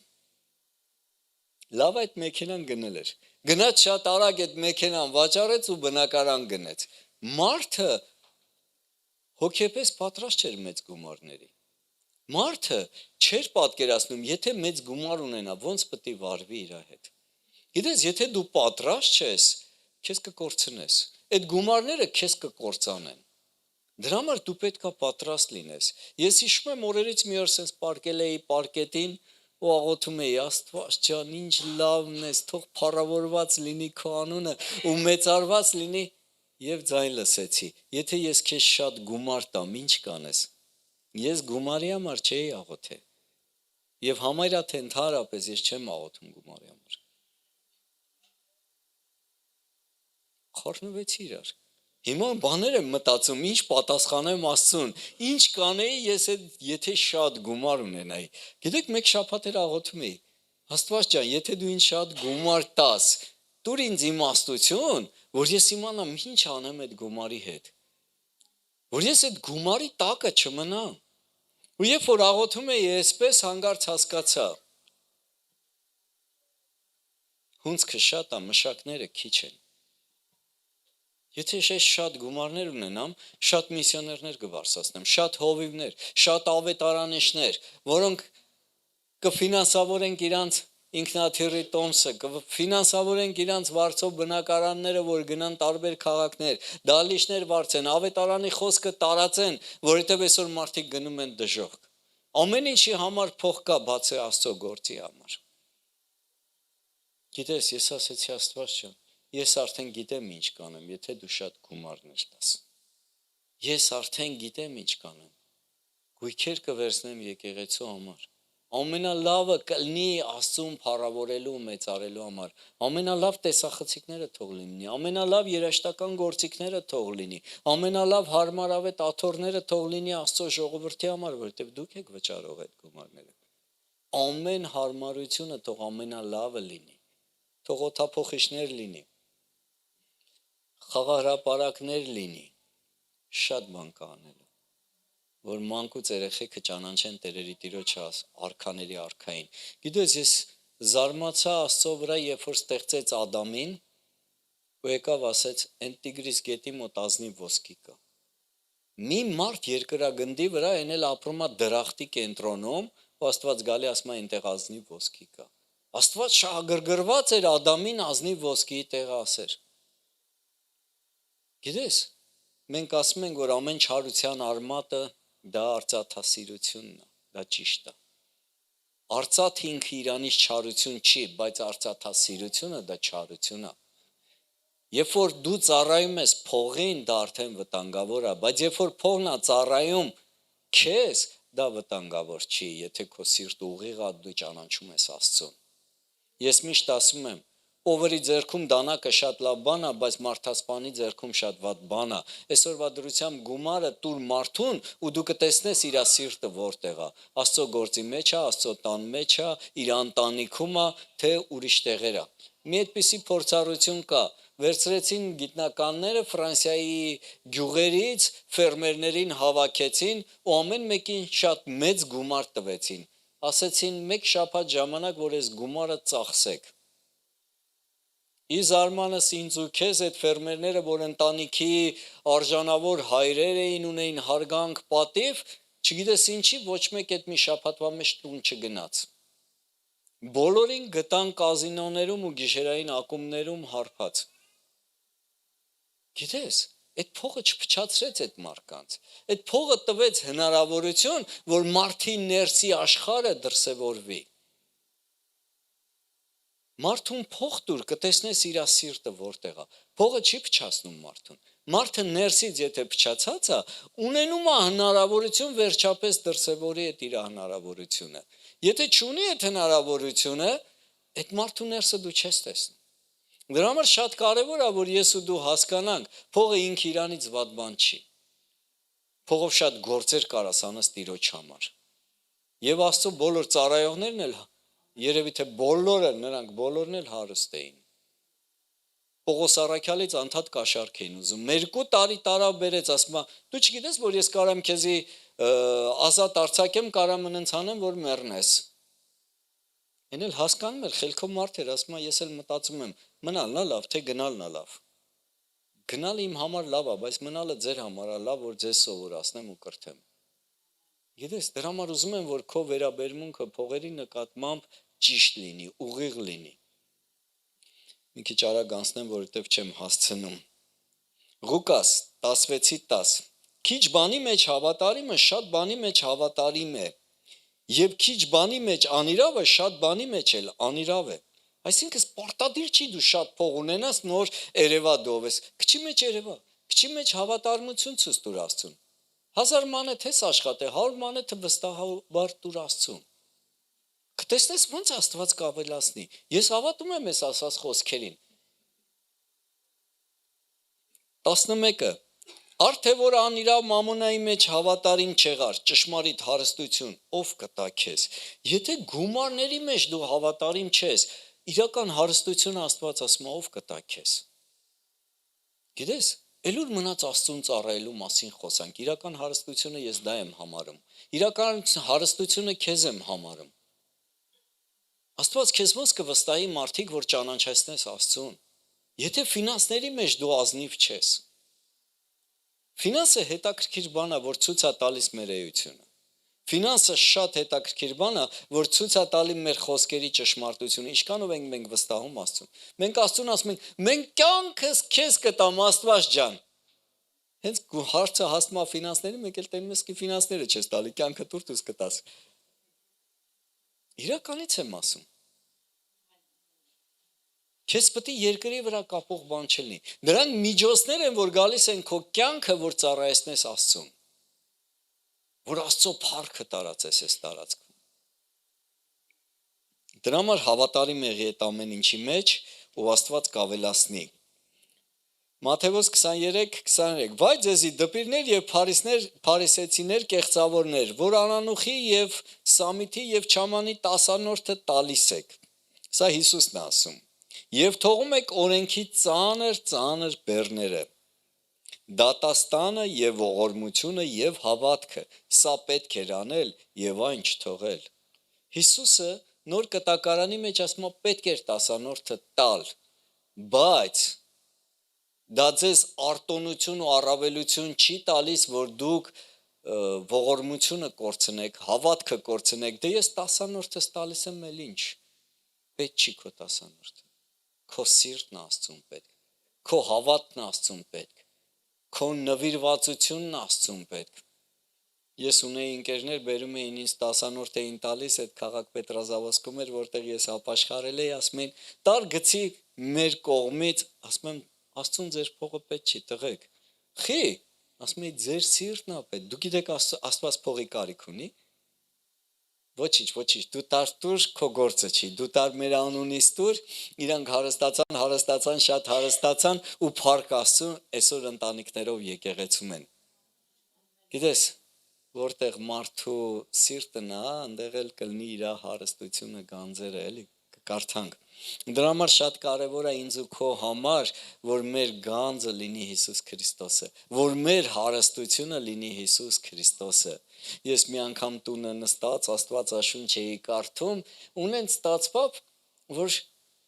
Լավ այդ մեքենան գնել էր։ Գնաց շատ արագ այդ մեքենան վաճառեց ու բնակարան գնեց։ Մարդը հոգեպես պատրաստ չէր մեծ գումարների։ Մարդը չէր պատկերացնում, եթե մեծ գումար ունենա, ոնց պետք է վարվի իր հետ։ Գիտես, եթե դու պատրաստ ես, քեզ կկորցնես։ Այդ գումարները քեզ կկործանեն։ Դրա համար դու պետք է պատրաստ լինես։ Ես հիշում եմ օրերից մի օր sense պարկել էի պարկետին ու աղոթում էի Աստված ջան, ինչ լավն ես, թող փառավորված լինի քո անունը ու մեծարված լինի եւ ձայն լսեցի։ Եթե ես քեզ շատ գումար տամ, ինչ կանես։ Ես գումարի համար չէի աղոթել։ Եվ համարյա թե ընդհանրապես ես չեմ աղոթում գումարի համար։ Խառնվեցի իրար։ Հիմա բաներ եմ մտածում, ինչ պատասխանեմ Աստծուն, ինչ կանեի ես եթե շատ գումար ունենայի։ Գիտեք, մեկ շաբաթ էր աղոթում էի։ Աստված ջան, եթե դու ինձ շատ գումար տաս, տուր ինձ իմաստություն, որ ես իմանամ ինչ անեմ այդ գումարի հետ։ Որ ես այդ գումարի տակը չմնամ։ Ու երբ որ աղոթում էի, այսպես հանգարց հասկացա։ Հունցքը շատ է, մշակները քիչ են։ Եթե ես շատ գումարներ ունենամ, շատ միսիոներներ կվարսացնեմ, շատ հովիվներ, շատ ավետարանիչներ, որոնք կֆինանսավորենք իրանց ինքնաթիռի տոմսը, կֆինանսավորենք իրանց վարձով բնակարանները, որ գնան տարբեր քաղաքներ, դալիչներ վարձեն, ավետարանի խոսքը տարածեն, որովհետև այսօր մարդիկ գնում են դժոխք։ Ամեն ինչի համար փող կա, բացի Աստծո գործի համար։ Գիտես, ես ասեցի Աստված ջան, ես արդեն գիտեմ ինչ կանեմ, եթե դու շատ գումարներ տաս։ Ես արդեն գիտեմ ինչ կանեմ։ Գույքեր կվերցնեմ եկեղեցու համար։ Ամենալավը կլինի Աստծուն փառավորելու ու մեծարելու համար։ Ամենալավ տեսախցիկները թող լինի, ամենալավ երաշտական գործիքները թող լինի, ամենալավ հարմարավետ աթոռները թող լինի Աստծո ժողովրդի համար, որովհետև դուք եք վճարող այդ գումարները։ Ամեն հարմարությունը թող ամենալավը լինի, թող օդափոխիչներ լինի, խաղահրապարակներ լինի, շատ բան կա անելու, որ մանկուց երեխեքը ճանաչեն Տերերի Տիրոջը արքաների արքային։ Գիտես, ես զարմացա Աստծո վրա, երբ որ ստեղծեց Ադամին, ու եկավ ասեց, «Էն Տիգրիս գետի մոտ ազնիվ ոսկի կա»։ Մի մարդ երկրագնդի վրա այն էլ ապրում է դրախտի կենտրոնում, ու Աստված գալի ասում է, «Այնտեղ ազնիվ ոսկի կա»։ Աստված շահագրգռված էր Ադամին ազնիվ ոսկիի տեղը ասեր։ Գիտես, մենք ասում ենք, որ ամեն չարության արմատը դա արծաթասիրությունն է, դա ճիշտ է։ Արծաթ ինքը իրանից չարություն չի, բայց արծաթասիրությունը դա չարություն է։ Երբ որ դու ծառայում ես փողին, դա արդեն վտանգավոր է, բայց երբ որ փողն է ծառայում քեզ, դա վտանգավոր չի, եթե քո սիրտը ուղիղ է, դու ճանաչում ես Աստծուն։ Ես միշտ ասում եմ, Պովերի ձեռքում դանակը շատ լավ բան է, բայց մարդասպանի ձեռքում շատ վատ բան է։ Այսօրվա դրությամբ գումարը տուր մարդուն ու դու կտեսնես իր սիրտը որտեղ է։ Աստծո գործի մեջ է, Աստծո տան մեջ է, իր ընտանիքում է, թե ուրիշ տեղեր է։ Մի այդպիսի փորձառություն կա։ Վերցրեցին գիտնականները Ֆրանսիայի գյուղերից ֆերմերներին հավաքեցին ու ամեն մեկին շատ մեծ գումար տվեցին։ Ասեցին մեկ շաբաթ ժամանակ, որ այս գումարը ծախսեք։ Ի զարմանս ինձ ու քեզ այդ ֆերմերները, որ ընտանիքի արժանավոր հայրեր էին, ունեին հարգանք, պատիվ, չգիտես ինչի ոչ մեկ այդ մի շաբաթվա մեջ տուն չգնաց։ Բոլորին գտան կազինոներում ու գիշերային ակումբներում հարբած։ Գիտես, այդ փողը չփչացրեց այդ մարդկանց։ Այդ փողը տվեց հնարավորություն, որ մարդի ներսի աշխարհը դրսևորվի։ Մարդուն փող տուր, կտեսնես իր սիրտը որտեղ է։ Փողը չի փչացնում մարդուն։ Մարդը ներսից եթե փչացած է, ունենում է հնարավորություն վերջապես դրսևորի այդ իր հնարավորությունը։ Եթե չունի այդ հնարավորությունը, այդ մարդու ներսը դու չես տեսնում։ Դրա համար շատ կարևոր է, որ ես ու դու հասկանանք, փողը ինքը իրանից վատ բան չի։ Փողով շատ գործեր կարաս անես Տիրոջ համար։ Եվ Աստծո բոլոր ծառայողներն էլ երևի թե բոլորը, նրանք բոլորն էլ հարուստ էին։ Պողոս առաքյալից անդադ կաշառք էին ուզում։ 2 տարի տարավ բերեց, ասում է, դու չգիտես, որ ես կարամ քեզի ազատ արձակեմ, կարամ ընցանեմ, որ մեռնես։ Այն էլ հասկանում էր, խելքով մարդ էր, ասում է, ես էլ մտածում եմ, մնալն է լավ, թե գնալն է լավ։ Գնալը իմ համար լավ է, բայց մնալը ձեր համար է լավ, որ ձեզ սովորացնեմ ու կրթեմ։ Գիտես, դրա համար ուզում եմ, որ քո վերաբերմունքը փողերի նկատմամբ ճիշտ լինի, ուղիղ լինի։ Մի քիչ արագ անցնեմ, որովհետև չեմ հասցնում։ Ղուկաս 16:10 Քիչ բանի մեջ հավատարիմը շատ բանի մեջ հավատարիմ է, եւ քիչ բանի մեջ անիրավը շատ բանի մեջ էլ անիրավ է։ Այսինքն պարտադիր չի դու շատ փող ունենաս, նոր երևա դովես։ Քչի մեջ երևա, քչի մեջ հավատարմություն ցույց տուր Աստծուն։ 1000 մանեթ ես աշխատե, 100 մանեթը վստահաբար տուր Աստծուն։ Կտեսնես ոնց Աստված կավելացնի։ Ես հավատում եմ այս ասած խոսքերին։ 11 Արդ թե որ անիրավ մամոնայի մեջ հավատարիմ չեղար, ճշմարիտ հարստություն, ով կտա քեզ։ Եթե գումարների մեջ դու հավատարիմ չես, իրական հարստությունը Աստված ասում է, ով կտա քեզ։ Գիտես, ելուր մնաց Աստծուն ծառայելու մասին խոսանք։ Իրական հարստությունը ես դա եմ համարում։ Իրական հարստությունը քեզ եմ համարում։ Աստված քեզ ոնց կվստահի մարդիկ, որ ճանաչեցնես Աստծուն։ Եթե ֆինանսների մեջ դու ազնիվ չես։ Ֆինանսը հետաքրքիր բան է, որ ցույց է տալիս մեր էությունը։ Ֆինանսը շատ հետաքրքիր բան է, որ ցույց է տալի մեր խոսքերի ճշմարտությունը։ Ինչքանով ենք մենք վստահում Աստծուն։ Մենք Աստծուն ասում ենք, մենք կյանքս քեզ կտամ Աստված ջան։ Հենց հարցը հասնում է ֆինանսների, մենք էլ տենում ենք ֆինանսները չես տալի, կյանքը տուր դուս կտաս։ Իրականից եմ ասում։ Քեզ պետք է երկրի վրա կապող բան չլինի։ Դրանք միջոցներ են, որ գալիս են քո կյանքը, որ ծառայեցնես Աստծուն։ Որ Աստծո փառքը տարածես այս տարածքում։ Դրա համար հավատարիմ եղի այդ ամեն ինչի մեջ ու Աստված կավելացնի։ Մատթեոս 23:23 Վայ ձեզի դպիրներ եւ փարիսեցիներ կեղծավորներ, որ անանուխի եւ սամիթի եւ չամանի տասանորդը տալիս եք։ Սա Հիսուսն է ասում։ Եվ թողում եք օրենքի ծանր բեռները, դատաստանը եւ ողորմությունը եւ հավատքը, սա պետք էր անել եւ այն չթողել։ Հիսուսը նոր կտակարանի մեջ ասում է պետք էր տասանորդը տալ, բայց դա ձեզ արտոնություն ու առավելություն չի տալիս, որ դուք ողորմությունը կորցնեք, հավատքը կորցնեք, դե ես տասանորդս տալիս եմ էլ ինչ, պետք չի քո տասանորդը, քո սիրտն Աստծուն պետք, քո հավատն Աստծուն պետք, քո նվիրվածությունն Աստծուն պետք։ Ես ունեի ընկերներ, բերում էին ինձ տասանորդ էին տալիս, այդ քաղաք Պետրազավոսկում էր, որտեղ ես ապաշխարել էի, ասում էին, տար գցի մեր կողմից, ասում եմ, Աստծուն ձեր փողը պետք չի, տղեկ։ Խի, ասում էի, ձեր սիրտն է պետք, դու գիտեք Աստված փողի կարիք ունի։ Ոչինչ, դու տար տուր, քո գործը չի, դու տար մեր անունից տուր, իրանք հարստացան, շատ հարստացան ու փառք Աստծուն, այսօր ընտանիքներով եկեղեցում են։ Գիտես, որտեղ մարդու սիրտն է, այնտեղ էլ կլինի իր հարստությունը, գանձերը, էլի, կկարդանք։ Դրա համար շատ կարևոր է ինձ ու քո համար, որ մեր գանձը լինի Հիսուս Քրիստոսը, որ մեր հարստությունը լինի Հիսուս Քրիստոսը։ Ես մի անգամ տունը նստած Աստվածաշունչ էի կարդում, ունեն ստացվավ, որ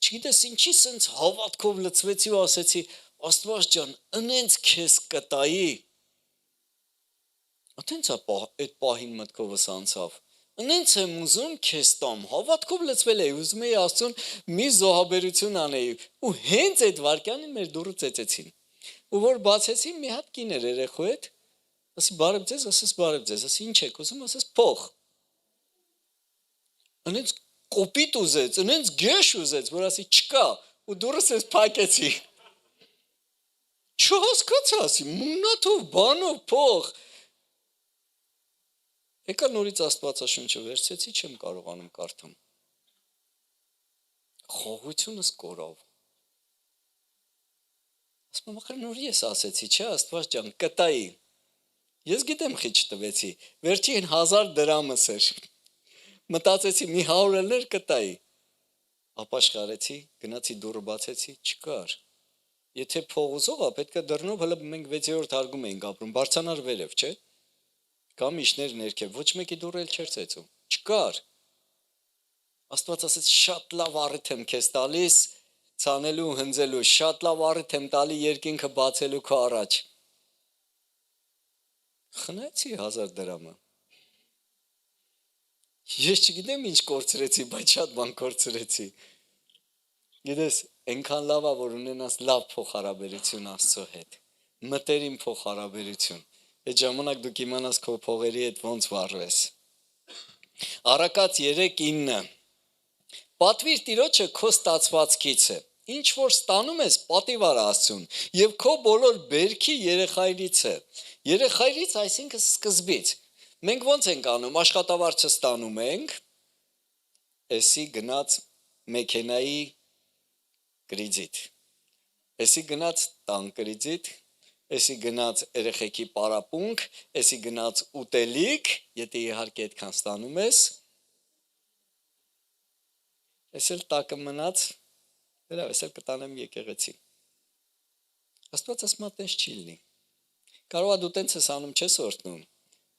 չգիտես ինչի սենց հավատքով լցվեցի ու ասեցի, Աստված ջան, ընենց քեզ կտայի։ Ատենց այդ պահին մտքովս անցավ։ Ընենց եմ ուզում քեզ տամ, հավատքով լցվել էի, ուզում էի Աստծուն մի զոհաբերություն անեի, ու հենց այդ վարքյանին մեր դուռը ծեծեցին։ Ու որ բացեցին, մի հատ կին էր երեխու հետ, ասի բարև ձեզ, ասես բարև ձեզ, ասի ինչ եք ուզում, ասես փող։ Ընենց կոպիտ ուզեց, ընենց գեշ ուզեց, որ ասի չկա, ու դուռս ես փակեցի։ Չհասկացա, ասի մունաթով, բանով, փող։ Եկա նորից Աստվածաշունչը վերցեցի, չեմ կարողանում կարդամ։ Խողությունս կորավ։ Ասում եմ, ախր նոր ես ասեցի, չէ, Աստված ջան, կտայի։ Ես գիտեմ խիչ տվեցի, վերջին 1000 դրամս էր։ Մտածեցի, մի 100 էլներ կտայի։ Ապաշխարեցի, գնացի դուռը բացեցի, չկար։ Եթե փող ուզող է, պետք է դռնով, հələ մենք 6-րդ հարգում էինք ապրում, բարձանար վերև, չէ։ Կամ իշներ ներքև, ոչ մեկի դուռը էլ չէր ծեծում, չկար։ Աստված ասեց, շատ լավ առիթ եմ քեզ տալիս, ցանելու ու հնձելու, շատ լավ առիթ եմ տալի երկինքը բացելու քո առաջ։ Խնայեցի 1000 դրամը։ Ես չգիտեմ ինչ կորցրեցի, բայց շատ բան կորցրեցի։ Գիտես, այնքան լավ է, որ ունենաս լավ փոխհարաբերություն Աստծո հետ, մտերիմ փոխհարաբերություն։ Այդ ժամանակ դու կիմանաս քո փողերի հետ ոնց վարվես։ Առակաց 3:9 Պատվիր Տիրոջը քո ստացվածքից է, ինչ որ ստանում ես, պատիվ արա Աստծուն, եւ քո բոլոր բերքի երեխայից է։ Երեխայից, այսինքն սկզբից։ Մենք ոնց ենք անում, աշխատավարձը ստանում ենք, էսի գնաց մեքենայի կրիդիտ, էսի գնաց տան կրիդիտ, էսի գնաց երեխեքի պարապունք, էսի գնաց ուտելիք, եթե իհարկե այդքան ստանում ես, էսել տակը մնաց, լավ, էսել կտանեմ եկեղեցի։ Աստված ասում է, տես չի լինի։ Կարող է դու տենց ես անում, չես օրհնում։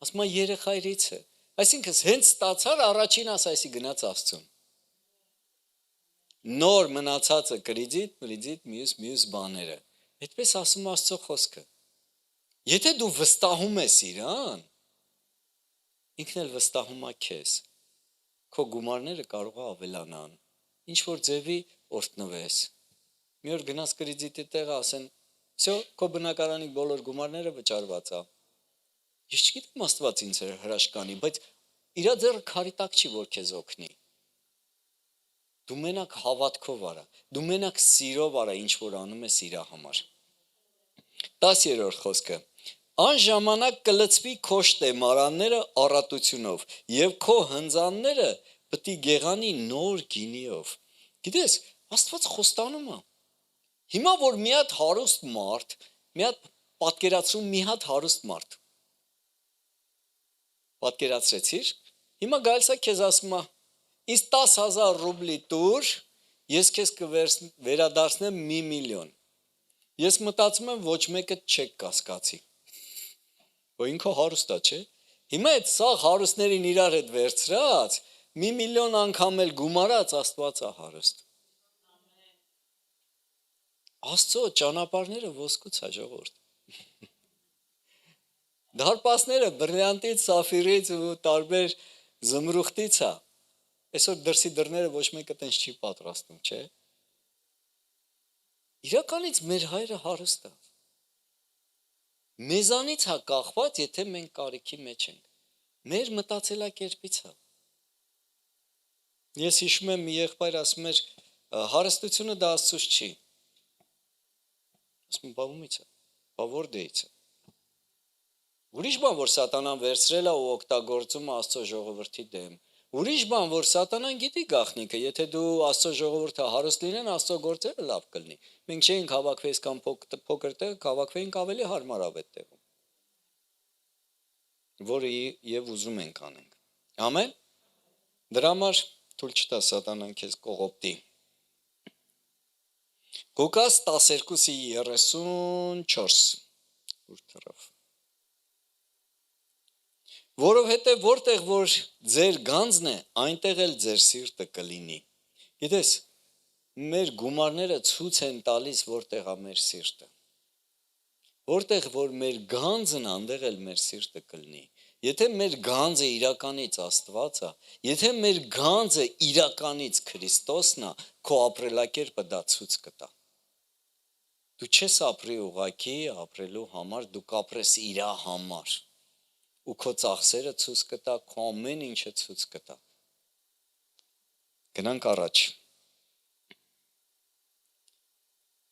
Ասում է երեխայից է։ Այսինքն հենց ստացար առաջին ասայսի գնաց Աստծուն։ Նոր մնացածը կրիդիտ, մյուս բաները։ Այդպես ասում Աստծո խոսքը։ Եթե դու վստահում ես իրան, ինքն էլ վստահում է քեզ։ Քո գումարները կարող է ավելանան։ Ինչ որ ձևի օրհնվես։ Մի օր գնաս կրիդիտի տեղը ասեն, «Всё, քո բնակարանի բոլոր գումարները վճարված է»։ Ես չգիտեմ Աստված ինձ հրաշքանի, բայց իր ձեռը քարի տակ չի, որ քեզ օգնի։ Դու մենակ հավատքով արա, դու մենակ սիրով արա, ինչ որ անում ես իր համար։ 10-րդ խոսքը։ Անժամանակ կլցվի քո շտեմարանները առատությունով, եւ քո հնձանները պետք է գեղանի նոր գինիով։ Գիտես, Աստված խոստանում է։ Հիմա որ մի հատ հարուստ մարդ, մի հատ պատկերացրու մի հատ հարուստ մարդ։ Պատկերացրեցիր, հիմա գալիս է քեզ ասում է, ինձ 10,000 ռուբլի տուր, ես քեզ կվերադարձնեմ 1,000,000։ Ես մտածում եմ ոչ մեկը չեք կասկածի։ Որ ինքը հարուստ է, չէ։ Հիմա այդ սաղ հարուստներին իրար հետ վերցրած, 1,000,000 անգամ էլ գումարած Աստված է հարուստ։ Աստծո ճանապարհները ոսկուց է ժողովուրդ։ Դարպասները բրիլյանտից, սաֆիրից ու տարբեր զմրուխտից է։ Այսօր դրսի դռները ոչ մեկը տենց չի պատրաստում, չէ։ Իրականից մեր հայրը հարուստ է։ Մեզանից է կախված, եթե մենք կարիքի մեջ ենք։ Մեր մտածելակերպից է։ Ես հիշում եմ մի եղբայր ասում էր, հարստությունը դա Աստծուց չի։ Ասում եմ, բա ումից է, բա որտեղից է։ Ուրիշ բան, որ սատանան վերցրել է ու օգտագործում Աստծո ժողովրդի դեմ։ Ուրիշ բան, որ սատանան գիտի գաղտնիքը, եթե դու Աստծո ժողովուրդը հարուստ լինեն, Աստծո գործերը լավ կլինի։ Մենք չէինք հավաքվեից կամ փոքր տեղ, հավաքվեինք ավելի հարմարավետ տեղում, որը եւ ուզում ենք անենք։ Ամեն։ Դրա համար թույլ չտա սատանան քեզ կողոպտի։ Ղուկաս 12:34 ուր թռավ։ Որովհետև որտեղ որ ձեր գանձն է, այնտեղ էլ ձեր սիրտը կլինի։ Գիտես, մեր գումարները ցույց են տալիս որտեղ է մեր սիրտը։ Որտեղ որ մեր գանձն է, այնտեղ էլ մեր սիրտը կլինի։ Եթե մեր գանձը իրականից Աստված է, եթե մեր գանձը իրականից Քրիստոսն է, քո ապրելակերպը դա ցույց կտա։ Դու չես ապրի ուղակի ապրելու համար, դու կապրես իր համար։ Ու քո ծախսերը ցույց կտա, քո ամեն ինչը ցույց կտա։ Գնանք առաջ։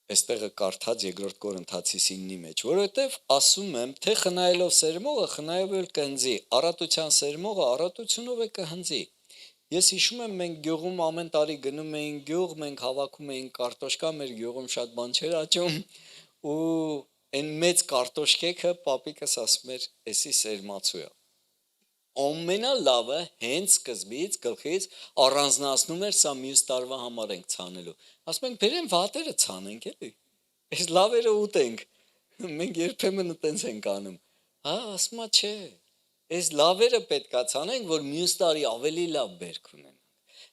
Այստեղը կարդաց երկրորդ Կորինթացիս 9-ի մեջ, որովհետև ասում եմ, թե խնայելով սերմողը խնայով էլ կհնձի, առատության սերմողը առատությունով է կհնձի։ Ես հիշում եմ, մենք գյուղում ամեն տարի գնում էինք գյուղ, մենք հավաքում էինք կարտոշկա, մեր գյուղում շատ բան չէր աճում, ու այն մեծ կարտոշկեքը պապիկս ասում էր, էսի սերմացու է։ Ամենալավը հենց սկզբից գլխից առանձնացնում էր, սա մյուս տարվա համար ենք ցանելու։ Ասում ենք, բերեն վատերը ցանենք էլի։ Այս լավերը ուտենք։ Մենք երբեմն այտենց ենք անում։ Հա, ասում է, չէ։ Այս լավերը պետքա ցանենք, որ մյուս տարի ավելի լավ բերք ունենանք։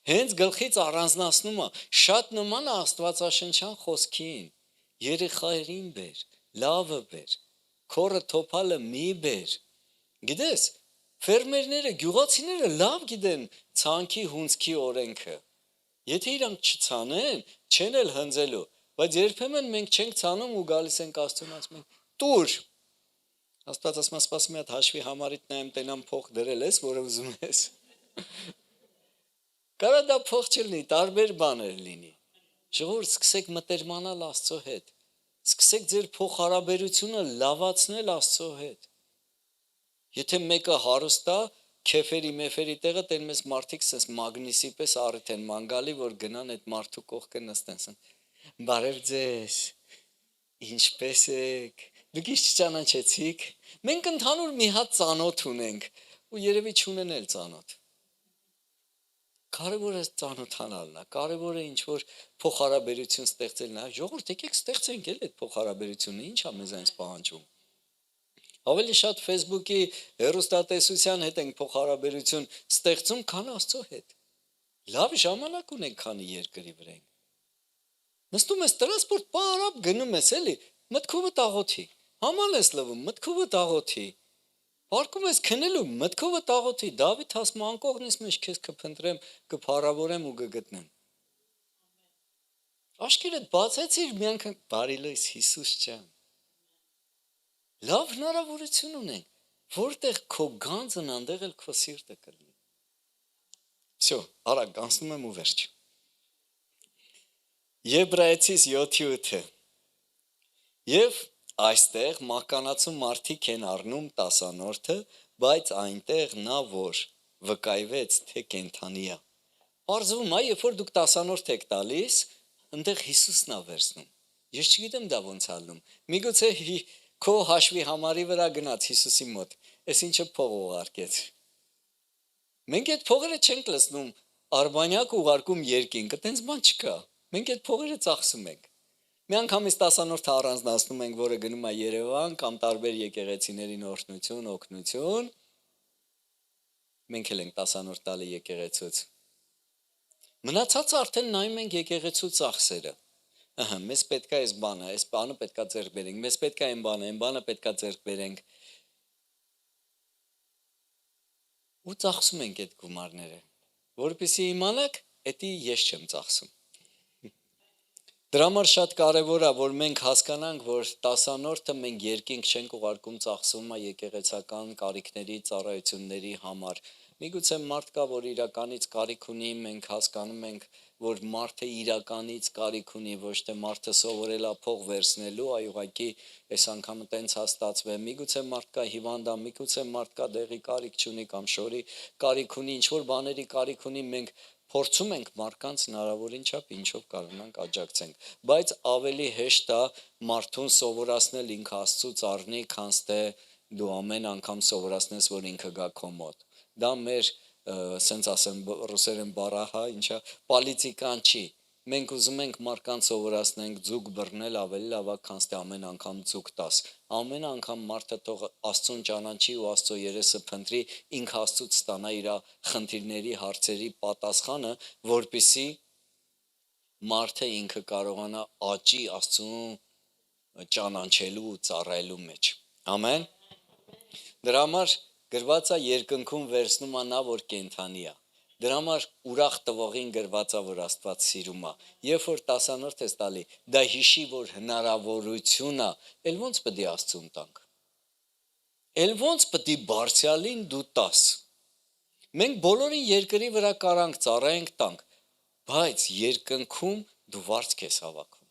Հենց գլխից առանձնացնում է, շատ նման է Աստվածաշնչյան խոսքին։ Երեխաներին բեր, լավը բեր, քորը թոփալը մի բեր։ Գիտես, ֆերմերները, գյուղացիները լավ գիտեն ցանքի հունձքի օրենքը։ Եթե իրանք չցանեն, չեն էլ հնձելու, բայց երբեմն մենք չենք ցանում ու գալիս ենք Աստծուն ասում ենք՝ «Տուր»։ Աստված ասում է՝ «Սպասի մի հատ հաշվի համարիտ նայեմ, տենամ փող դրել ես, որը ուզում ես»։ Կարա դա փող չլինի, տարբեր բաներ լինի։ Ժողովուրդ, սկսեք մտերմանալ Աստծո հետ։ Սկսեք ձեր փոխհարաբերությունը լավացնել Աստծո հետ։ Եթե մեկը հարուստ է, քեֆերի մեֆերի տեղը տեն մեզ մարդիկ սենց մագնիսի պես առիթ են մանգալի, որ գնան այդ մարդու կողքը նստեն։ Բարև ձեզ, ինչպե՞ս եք, դուք ինչ չճանաչեցիք։ Մենք ընդհանուր մի հատ ծանոթ ունենք ու երևի չունեն էլ ծանոթ։ Կարևորը ծանոթանալն է, կարևորը ինչ-որ փոխհարաբերություն ստեղծելն է։ Ժողովուրդ, եկեք ստեղծենք էլ այդ փոխհարաբերությունը, ինչ է մեզ այնց պահանջում։ Ավելի շատ Facebook-ի հեռուստատեսության հետ ենք փոխհարաբերություն ստեղծում, քան Աստծո հետ։ Լավ ժամանակ ունենք, քանի երկրի վրա ենք։ Նստում ես տրանսպորտ, պարապ գնում ես էլի, մտքովդ աղոթի։ Haman ես լվում, մտքովդ աղոթի։ Պարկում ես քնելու, մտքովդ աղոթի։ Դավիթ ասում է, անկողնից մեջ քեզ կփնտրեմ, կփառավորեմ ու կգտնեմ։ Աշկերտ բացեցիր մի անգամ, բարի լույս Հիսուս ջան։ Լավ հնարավորություն ունենք, որտեղ քո գանձն այնտեղ էլ քո սիրտը կլինի։ Всё, արագ անցնում եմ ու վերջ։ Եբրայեցիս 7:8։ Եվ այստեղ մականացու մարդիկ են առնում տասանորդը, բայց այնտեղ նա որ վկայվեց, թե կենթանի է։ Պարզվում է, երբ որ դուք տասանորդ եք տալիս, այնտեղ Հիսուսն է վերցնում։ Ես չգիտեմ դա ոնց ալնում։ Միգուցե քո հաշվի համարի վրա գնաց Հիսուսի մոտ, այս ինչը փող ուղարկեց։ Մենք այդ փողերը չենք լցնում արբանյակ ուղարկում երկինք, այտենց բան չկա։ Մենք այդ փողերը ծախսում ենք։ Մի անգամից տասանորդը առանձնացնում ենք, որը գնում է Երևան կամ տարբեր եկեղեցիներին օրհնություն, օգնություն։ Մենք էլ ենք տասանորդ տալի եկեղեցուց։ Մնացածը արդեն նայում ենք եկեղեցու ծախսերը։ Ահա, մեզ պետք է այս բանը պետք է ձեռք բերենք, մեզ պետք է այն բանը պետք է ձեռք բերենք։ Ու ծախսում ենք այդ գումարները, որպեսզի իմանաք, էդի ես չեմ ծախսում։ Դրա համար շատ կարևոր է, որ մենք հասկանանք, որ տասանորդը մենք երկինք չենք ուղարկում, ծախսում է եկեղեցական կարիքների, ծառայությունների համար։ Միգուցե մարդ կա, որ իրականից կարիք ունի, մենք հասկանում ենք, որ մարդը իրականից կարիք ունի, ոչ թե մարդը սովորել է փող վերցնելու, այ ուղղակի այս անգամը տենց հաստատվել։ Միգուցե մարդ կա հիվանդ է, միգուցե մարդ կա դեղի կարիք չունի կամ շորի կարիք ունի, ինչ որ բաների կարիք ունի, մենք փորձում ենք մարդկանց հնարավորին չափ ինչով կարողանանք աջակցենք, բայց ավելի հեշտ է մարդուն սովորացնել ինքը Աստծուց առնի, քան թե դու ամեն անգամ սովորացնես, որ ինքը գա քո մոտ։ Դա մեր, ասենց ասեմ, ռուսերեն բառը, ինչա, պոլիտիկան չի։ Մենք ուզում ենք մարդկանց սովորացնենք ձուկ բռնել ավելի լավ է, քան թե ամեն անգամ ձուկ տաս։ Ամեն անգամ մարդը թող Աստծուն ճանաչի ու Աստծո երեսը փնտրի, ինքը Աստծուց ստանա իր խնդիրների, հարցերի պատասխանը, որպեսզի մարդը ինքը կարողանա աճի Աստծուն ճանաչելու ու ծառայելու մեջ։ Ամեն։ Դրա համար գրված է երկնքում վերցնում է նա, որ կենդանի է։ Դրա համար ուրախ տվողին գրված է, որ Աստված սիրում է։ Երբ որ տասանորդ ես տալի, դա հիշի, որ հնարավորություն է, էլ ոնց պետք է Աստծուն տանք։ Էլ ոնց պետք է բարձյալին դու տաս։ Մենք բոլորին երկրի վրա կարանք ծառայենք տանք, բայց երկնքում դու վարձք ես հավաքում։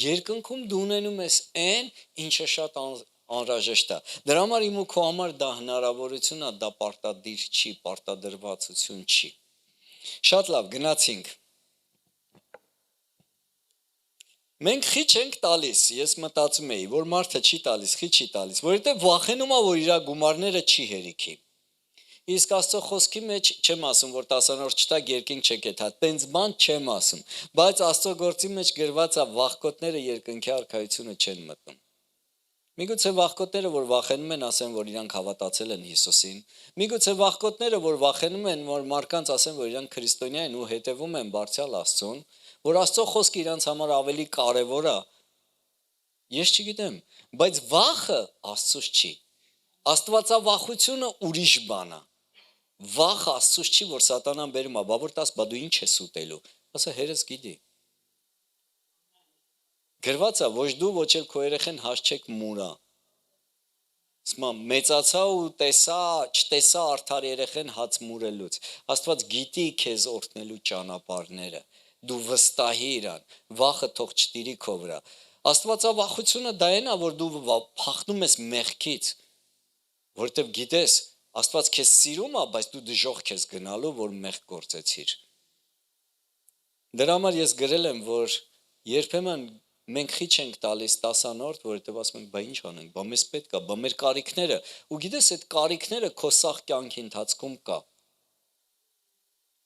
Երկնքում դու ունենում ես այն, ինչը շատ անհրաժեշտ է։ Դրա համար իմ ու քո համար դա հնարավորություն է, դա պարտադիր չի, պարտադրվածություն չի։ Շատ լավ, գնացինք։ Մենք խիչ ենք տալիս, ես մտածում էի, որ մարդը չի տալիս, խիչ չի տալիս, որովհետև վախենում է, որ իր գումարները չի հերիքի։ Իսկ Աստծո խոսքի մեջ չեմ ասում, որ տասանորդ չտակ երկինք չկեթա, տենց բան չեմ ասում, բայց Աստծո գործի մեջ գրված է վախկոտները երկնքի արքայությունը չեն մտնում։ Միգուցե վախկոտները, որ վախենում են, ասեն, որ իրանք հավատացել են Հիսուսին։ Միգուցե վախկոտները, որ վախենում են, որ մարդկանց ասեն, որ իրանք քրիստոնյա են ու հետևում են Բարձրյալ Աստծուն, որ Աստծո խոսքը իրանք համար ավելի կարևոր է։ Ես չգիտեմ, բայց վախը Աստծուց չի։ Աստվածավախությունը ուրիշ բան է։ Վախ Աստծուց չի, որ սատանան բերում է, բա որ տաս, բա դու ինչ ես ուտելու։ Ասա հերս գիտի։ Գրված է, ոչ դու, ոչ էլ քո երեխեն հասչեք մուրա։ Ասма մեծացա ու չտեսա արդար երեխեն հաց մուրելուց։ Աստված գիտի քեզ օրհնելու ճանապարհները։ Դու վստահի իրան, վախը թող չտիրի քո վրա։ Աստվածավախությունը դա այն է, որ դու փախնում ես մեղքից, որովհետև գիտես, Աստված քեզ սիրում է, բայց դու դժոխք ես գնալու, որ մեղք գործեցիր։ Դրա համար ես գրել եմ, որ երբեմն մենք խիչ ենք տալիս տասանորդ, որովհետև ասում ենք, բա ինչ անենք, բա մեզ պետք է, բա մեր կարիքները, ու գիտես, այդ կարիքները քո սաղ կյանքի ընթացքում կա։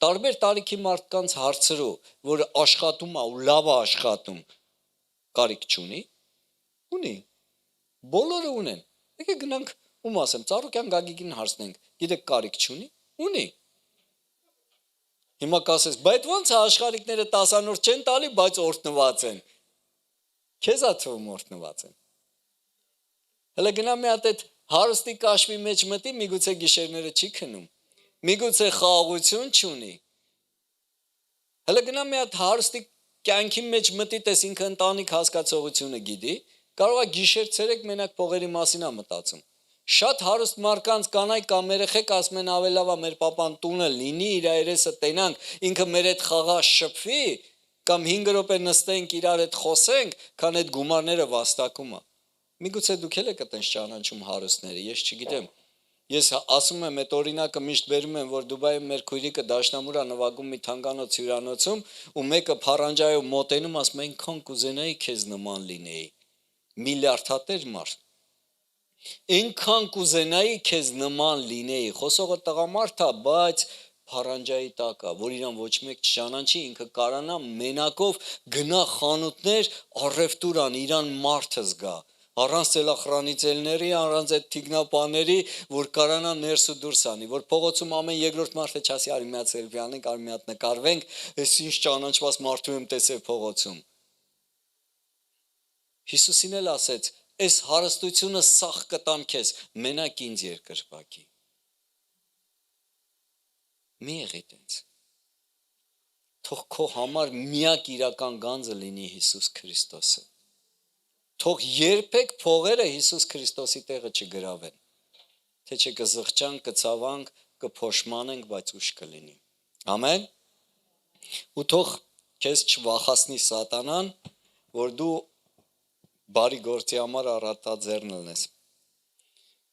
Տարբեր տարիքի մարդկանց հարցրու, որ աշխատում է ու լավ է աշխատում, կարիք չունի։ Ունի։ Բոլորը ունեն։ Եկեք գնանք ում ասեմ, Ծառուկյան Գագիկին հարցնենք, գիտեք կարիք չունի։ Ունի։ Հիմա կասես, բայց ո՞նց է աշխարհիկները տասանորդ չեն տալի, բայց օրհնված են։ Քեզ է թվում օրհնված են։ Հələ գնա մի հատ այդ հարստի կաշվի մեջ մտի, միգուցե գիշերները չի քնում։ Միգուցե խաղաղություն չունի։ Հələ գնա մի հատ հարստի կյանքի մեջ մտի, տես ինքը ընտանիք հասկացողությունը գիտի, կարող է գիշեր ցերեկ մենակ փողերի մասին է մտածում։ Շատ հարուստ մարդկանց կանայք կամ երեխեք ասում են ավելի լավ է մեր papan տունը լինի, իր երեսը տենանք, ինքը մեր հետ խաղա շփվի, կամ 5 րոպե նստենք իրար հետ խոսենք, քան այդ գումարները վաստակումը։ Միգուցե դուք էլ եք այտենց ճանաչում հարուստները, ես չգիտեմ։ Ես ասում եմ, այդ օրինակը միշտ բերում եմ, որ Դուբայում մեր քույրիկը դաշնամուրա նվագում մի թանկանոց հյուրանոցում ու մեկը փարանջայով մոտենում, ասում այնքան կուզենայի քեզ նման լինեի։ Միլիարդատեր մարդ։ Այնքան կուզենայի քեզ նման լինեի։ Խոսողը տղամարդ է, բայց փարանջայի տակ է, որ իրան ոչ մեկ չճանաչի, ինքը կարանա մենակով գնա խանութներ, առևտուր անի, իրան մարդը զգա։ Առանց ծելախրանիցելների, առանց այդ թիկնապաների, որ կարանա ներս ու դուրս անի, որ փողոցում ամեն երկրորդ մարդը չասի, արի մի հատ սելֆի անենք, արի մի հատ նկարվենք, ես ինչ ճանաչված մարդու եմ տեսել փողոցում։ Հիսուսին էլ ասեց, այս հարստությունը սաղ կտամ քեզ, մենակ ինձ երկրպագի։ Մի եղի տենց։ Թող քո համար միակ իրական գանձը լինի Հիսուս Քրիստոսը։ Թող երբեք փողերը Հիսուս Քրիստոսի տեղը չգրավեն։ Թե չէ կզղջանք, կցավանք, կփոշմանենք, բայց ուշ կլինի։ Ամեն։ Ու թող քեզ չվախացնի սատանան, որ դու բարի գործի համար առատաձեռն լինես։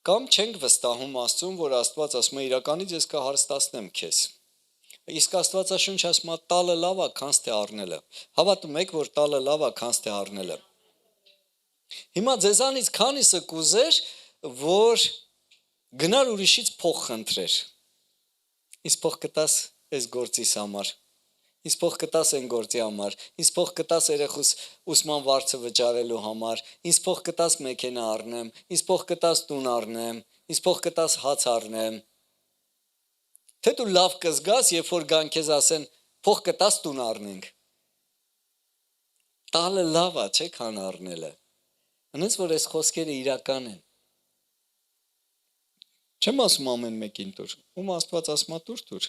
Կամ չենք վստահում Աստծուն, որ Աստված ասում է իրականից ես կհարստացնեմ քեզ։ Իսկ Աստվածաշունչ ասում է տալը լավ է, քանց թե առնելը։ Հավատում եք, որ տալը լավ է, քանց թե առնելը։ Հիմա ձեզանից քանիսը կուզեր, որ գնար ուրիշից փող խնդրեր։ Իսկ փող կտաս այս գործիս համար։ Իսկ փող կտաս այն գործի համար։ Իսկ փող կտաս երեխուս ուսման վարձը վճարելու համար։ Իսկ փող կտաս մեքենա առնեմ։ Իսկ փող կտաս տուն առնեմ։ Իսկ փող կտաս հաց առնեմ։ Թե դու լավ կզգաս, երբ որ գան քեզ ասեն, փող կտաս տուն առնենք։ Տալը լավ է, չէ՞ քան առնելը։ Այնպես որ այս խոսքերը իրական են։ Չեմ ասում ամեն մեկին տուր, ում Աստված ասում է տուր։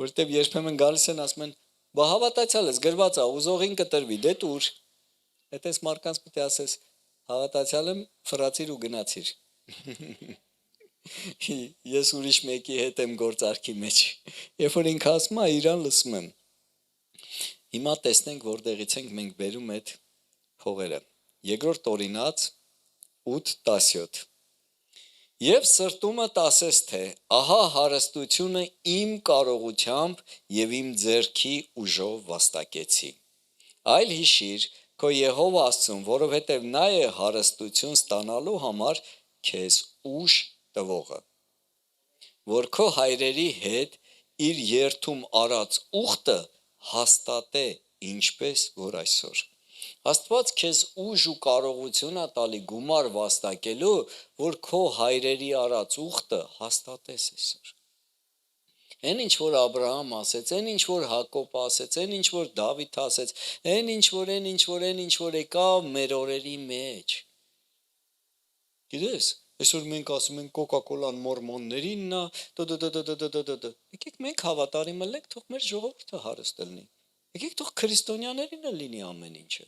Որտեվ երբեմն գալիս են ասում են, բա հավատացյալ ես, գրված է, ուզողին կտրվի, դե տուր։ Այդպես մարկանց պետք է ասես, հավատացյալ եմ, ֆրացիր ու գնացիր։ Ես ուրիշ մեկի հետ եմ գործարքի մեջ։ Երբ որ ինքը ասում է, իրան լսում եմ։ Հիմա տեսնենք, որտեղից ենք մենք բերում այդ փողերը։ Երկրորդ օրինաց 8:17 Եվ սրտումդ ասես թե, ահա հարստությունը իմ կարողությամբ և իմ ձեռքի ուժով վաստակեցի։ Այլ հիշիր քո Եհովա Աստծուն, որովհետև նա է հարստություն ստանալու համար քեզ ուժ տվողը, որ քո հայրերի հետ իր երթում արած ուխտը հաստատե, ինչպես որ այսօր։ Աստված քեզ ուժ ու կարողություն է տալի գումար վաստակելու, որ քո հայրերի արած ուխտը հաստատես այսօր։ Այն ինչ որ Աբրահամ ասեց, այն ինչ որ Հակոբ ասեց, այն ինչ որ Դավիթ ասեց, այն ինչ որ եկավ մեր օրերի մեջ։ Գիտես, այսօր մենք ասում ենք Կոկա-կոլան մորմոններինն է, Եկեք մենք հավատարիմ ելնենք, թող մեր ժողովուրդը հարուստ լինի։ Եկեք թող քրիստոնյաներին լինի ամեն ինչը։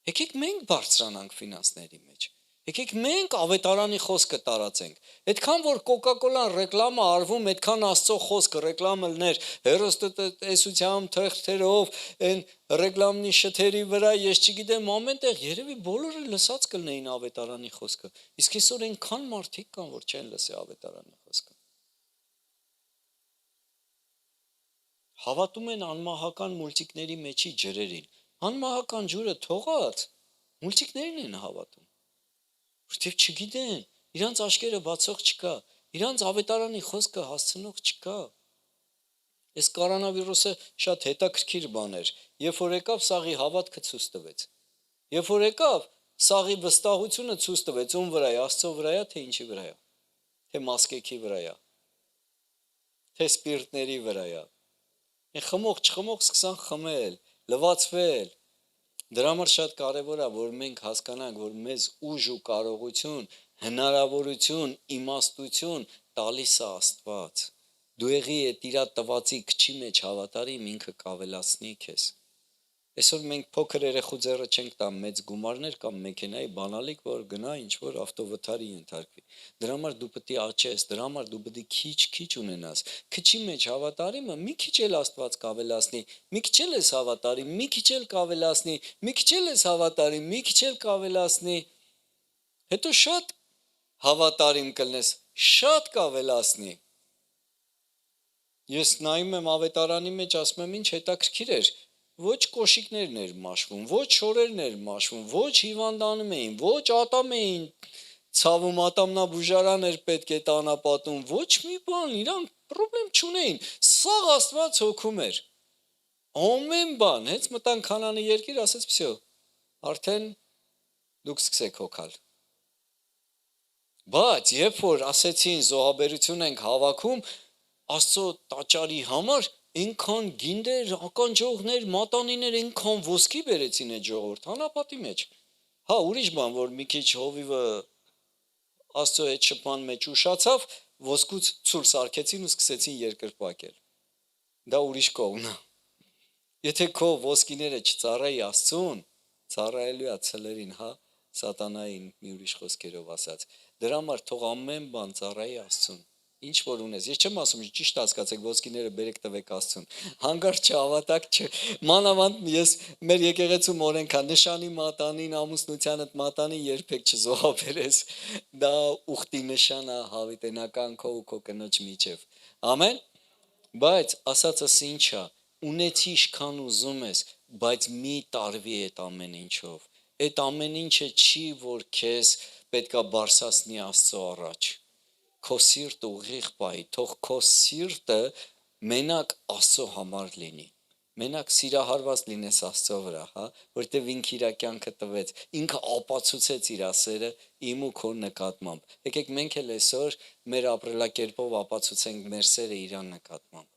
Եկեք մենք բարձրանանք ֆինանսների մեջ։ Եկեք մենք ավետարանի խոսքը տարածենք։ Այդքան որ Կոկա-կոլան ռեկլամը արվում, այդքան Աստծո խոսքը ռեկլամը լներ, հեռուստատեսությամբ, թերթերով, այն ռեկլամնի շթերի վրա, ես չգիտեմ, ամենտեղ երևի բոլորը լսած կլինեին ավետարանի խոսքը։ Իսկ այսօր այնքան մարդիկ կան, որ չեն լսի ավետարանի խոսքը։ Հավատում են անմահական մուլտիկների մեջի ջրերին։ Անմահական ջուրը թողած, մուլտիկներին են հավատում։ Որտեվ չգիտեն, իրանց աչքերը բացող չկա, իրանց ավետարանի խոսքը հասցնող չկա։ Այս կորոնավիրուսը շատ հետաքրքիր բան էր, երբ որ եկավ սաղի հավատքը ցույց տվեց։ Երբ որ եկավ, սաղի վստահությունը ցույց տվեց, ում վրա է, Աստծո վրա է, թե ինչի վրա է։ Թե մասկեքի վրա է։ Թե սպիրտների վրա է։ Խմող, չխմող սկսան խմել, լվացվել։ Դրա համար շատ կարևոր է, որ մենք հասկանանք, որ մեզ ուժ ու կարողություն, հնարավորություն, իմաստություն տալիս է Աստված։ Դու եղի այդ իրա տվածի քչի մեջ հավատարիմ, ինքը կավելացնի քեզ։ Այսօր մենք փոքր երեխու ձեռը չենք տա մեծ գումարներ կամ մեքենայի բանալիք, որ գնա ինչ որ ավտովթարի ենթարկվի։ Դրա համար դու պետք է աճես, դրա համար դու պետք է քիչ ունենաս։ Քչի մեջ հավատարիմը մի քիչ էլ Աստված կավելացնի, մի քիչ էլ ես հավատարիմ, մի քիչ էլ կավելացնի, մի քիչ էլ ես հավատարիմ, մի քիչ էլ կավելացնի։ Հետո շատ հավատարիմ կլնես, շատ կավելացնի։ Ես նայում եմ ավետարանի մեջ, ասում եմ, ինչ հետաքրքիր էր, ոչ կոշիկներն էր մաշվում, ոչ շորերն էր մաշվում, ոչ հիվանդանում էին, ոչ ատամ էին ցավում, ատամնաբուժարան էր պետք է տանապատում, ոչ մի բան, իրանք պրոբլեմ չունեին, սաղ Աստված հոգում էր, ամեն բան, հենց մտան Քանանի երկիր, ասեց վсё, արդեն դուք սկսեք հոգալ։ Բայց երբ որ ասեցին զոհաբերություն ենք հավաքում, Աստծո տաճարի համար այնքան գինդեր, ականջողներ, մատանիներ, այնքան ոսկի բերեցին այդ ժողովուրդ հանապատի մեջ։ Հա, ուրիշ բան, որ մի քիչ հովիվը Աստծո այդ շփման մեջ ուշացավ, ոսկուց ցուլ սարքեցին ու սկսեցին երկրպագել։ Դա ուրիշ կողմն է։ Եթե քո ոսկիները չծառայի Աստծուն, ծառայելու է ցլերին, հա, սատանային, մի ուրիշ խոսքերով ասած։ Դրա համար թող ամեն բան ծառայի Աստծուն։ Ինչ որ ունես, ես չեմ ասում ճիշտ հասկացեք, ոսկիները բերեք տվեք Աստծուն։ Հանկարծ չհավատակ, մանավանդ ես մեր եկեղեցում օրենք կա նշանի մատանին, ամուսնությանդ մատանին երբեք չզոհաբերես։ Դա ուխտի նշան է հավիտենական քո ու քո կնոջ միջև։ Ամեն։ Բայց ասածս ինչ է, ունեցի ինչքան ուզում ես, բայց մի տարվի այդ ամեն ինչով։ Այդ ամեն ինչը չի, որ քեզ պետքա բարսասնի Աստծո առաջ։ Քո սիրտը ուղիղ պահի, թող քո սիրտը մենակ Աստծո համար լինի։ Մենակ սիրահարված լինես Աստծո վրա, հա, որտեվ ինքը իր կյանքը տվեց, ինքը ապացուցեց իր սերը իմ ու քո նկատմամբ։ Եկեք մենք էլ այսօր մեր ապրելակերպով ապացուցենք մեր սերը իր նկատմամբ։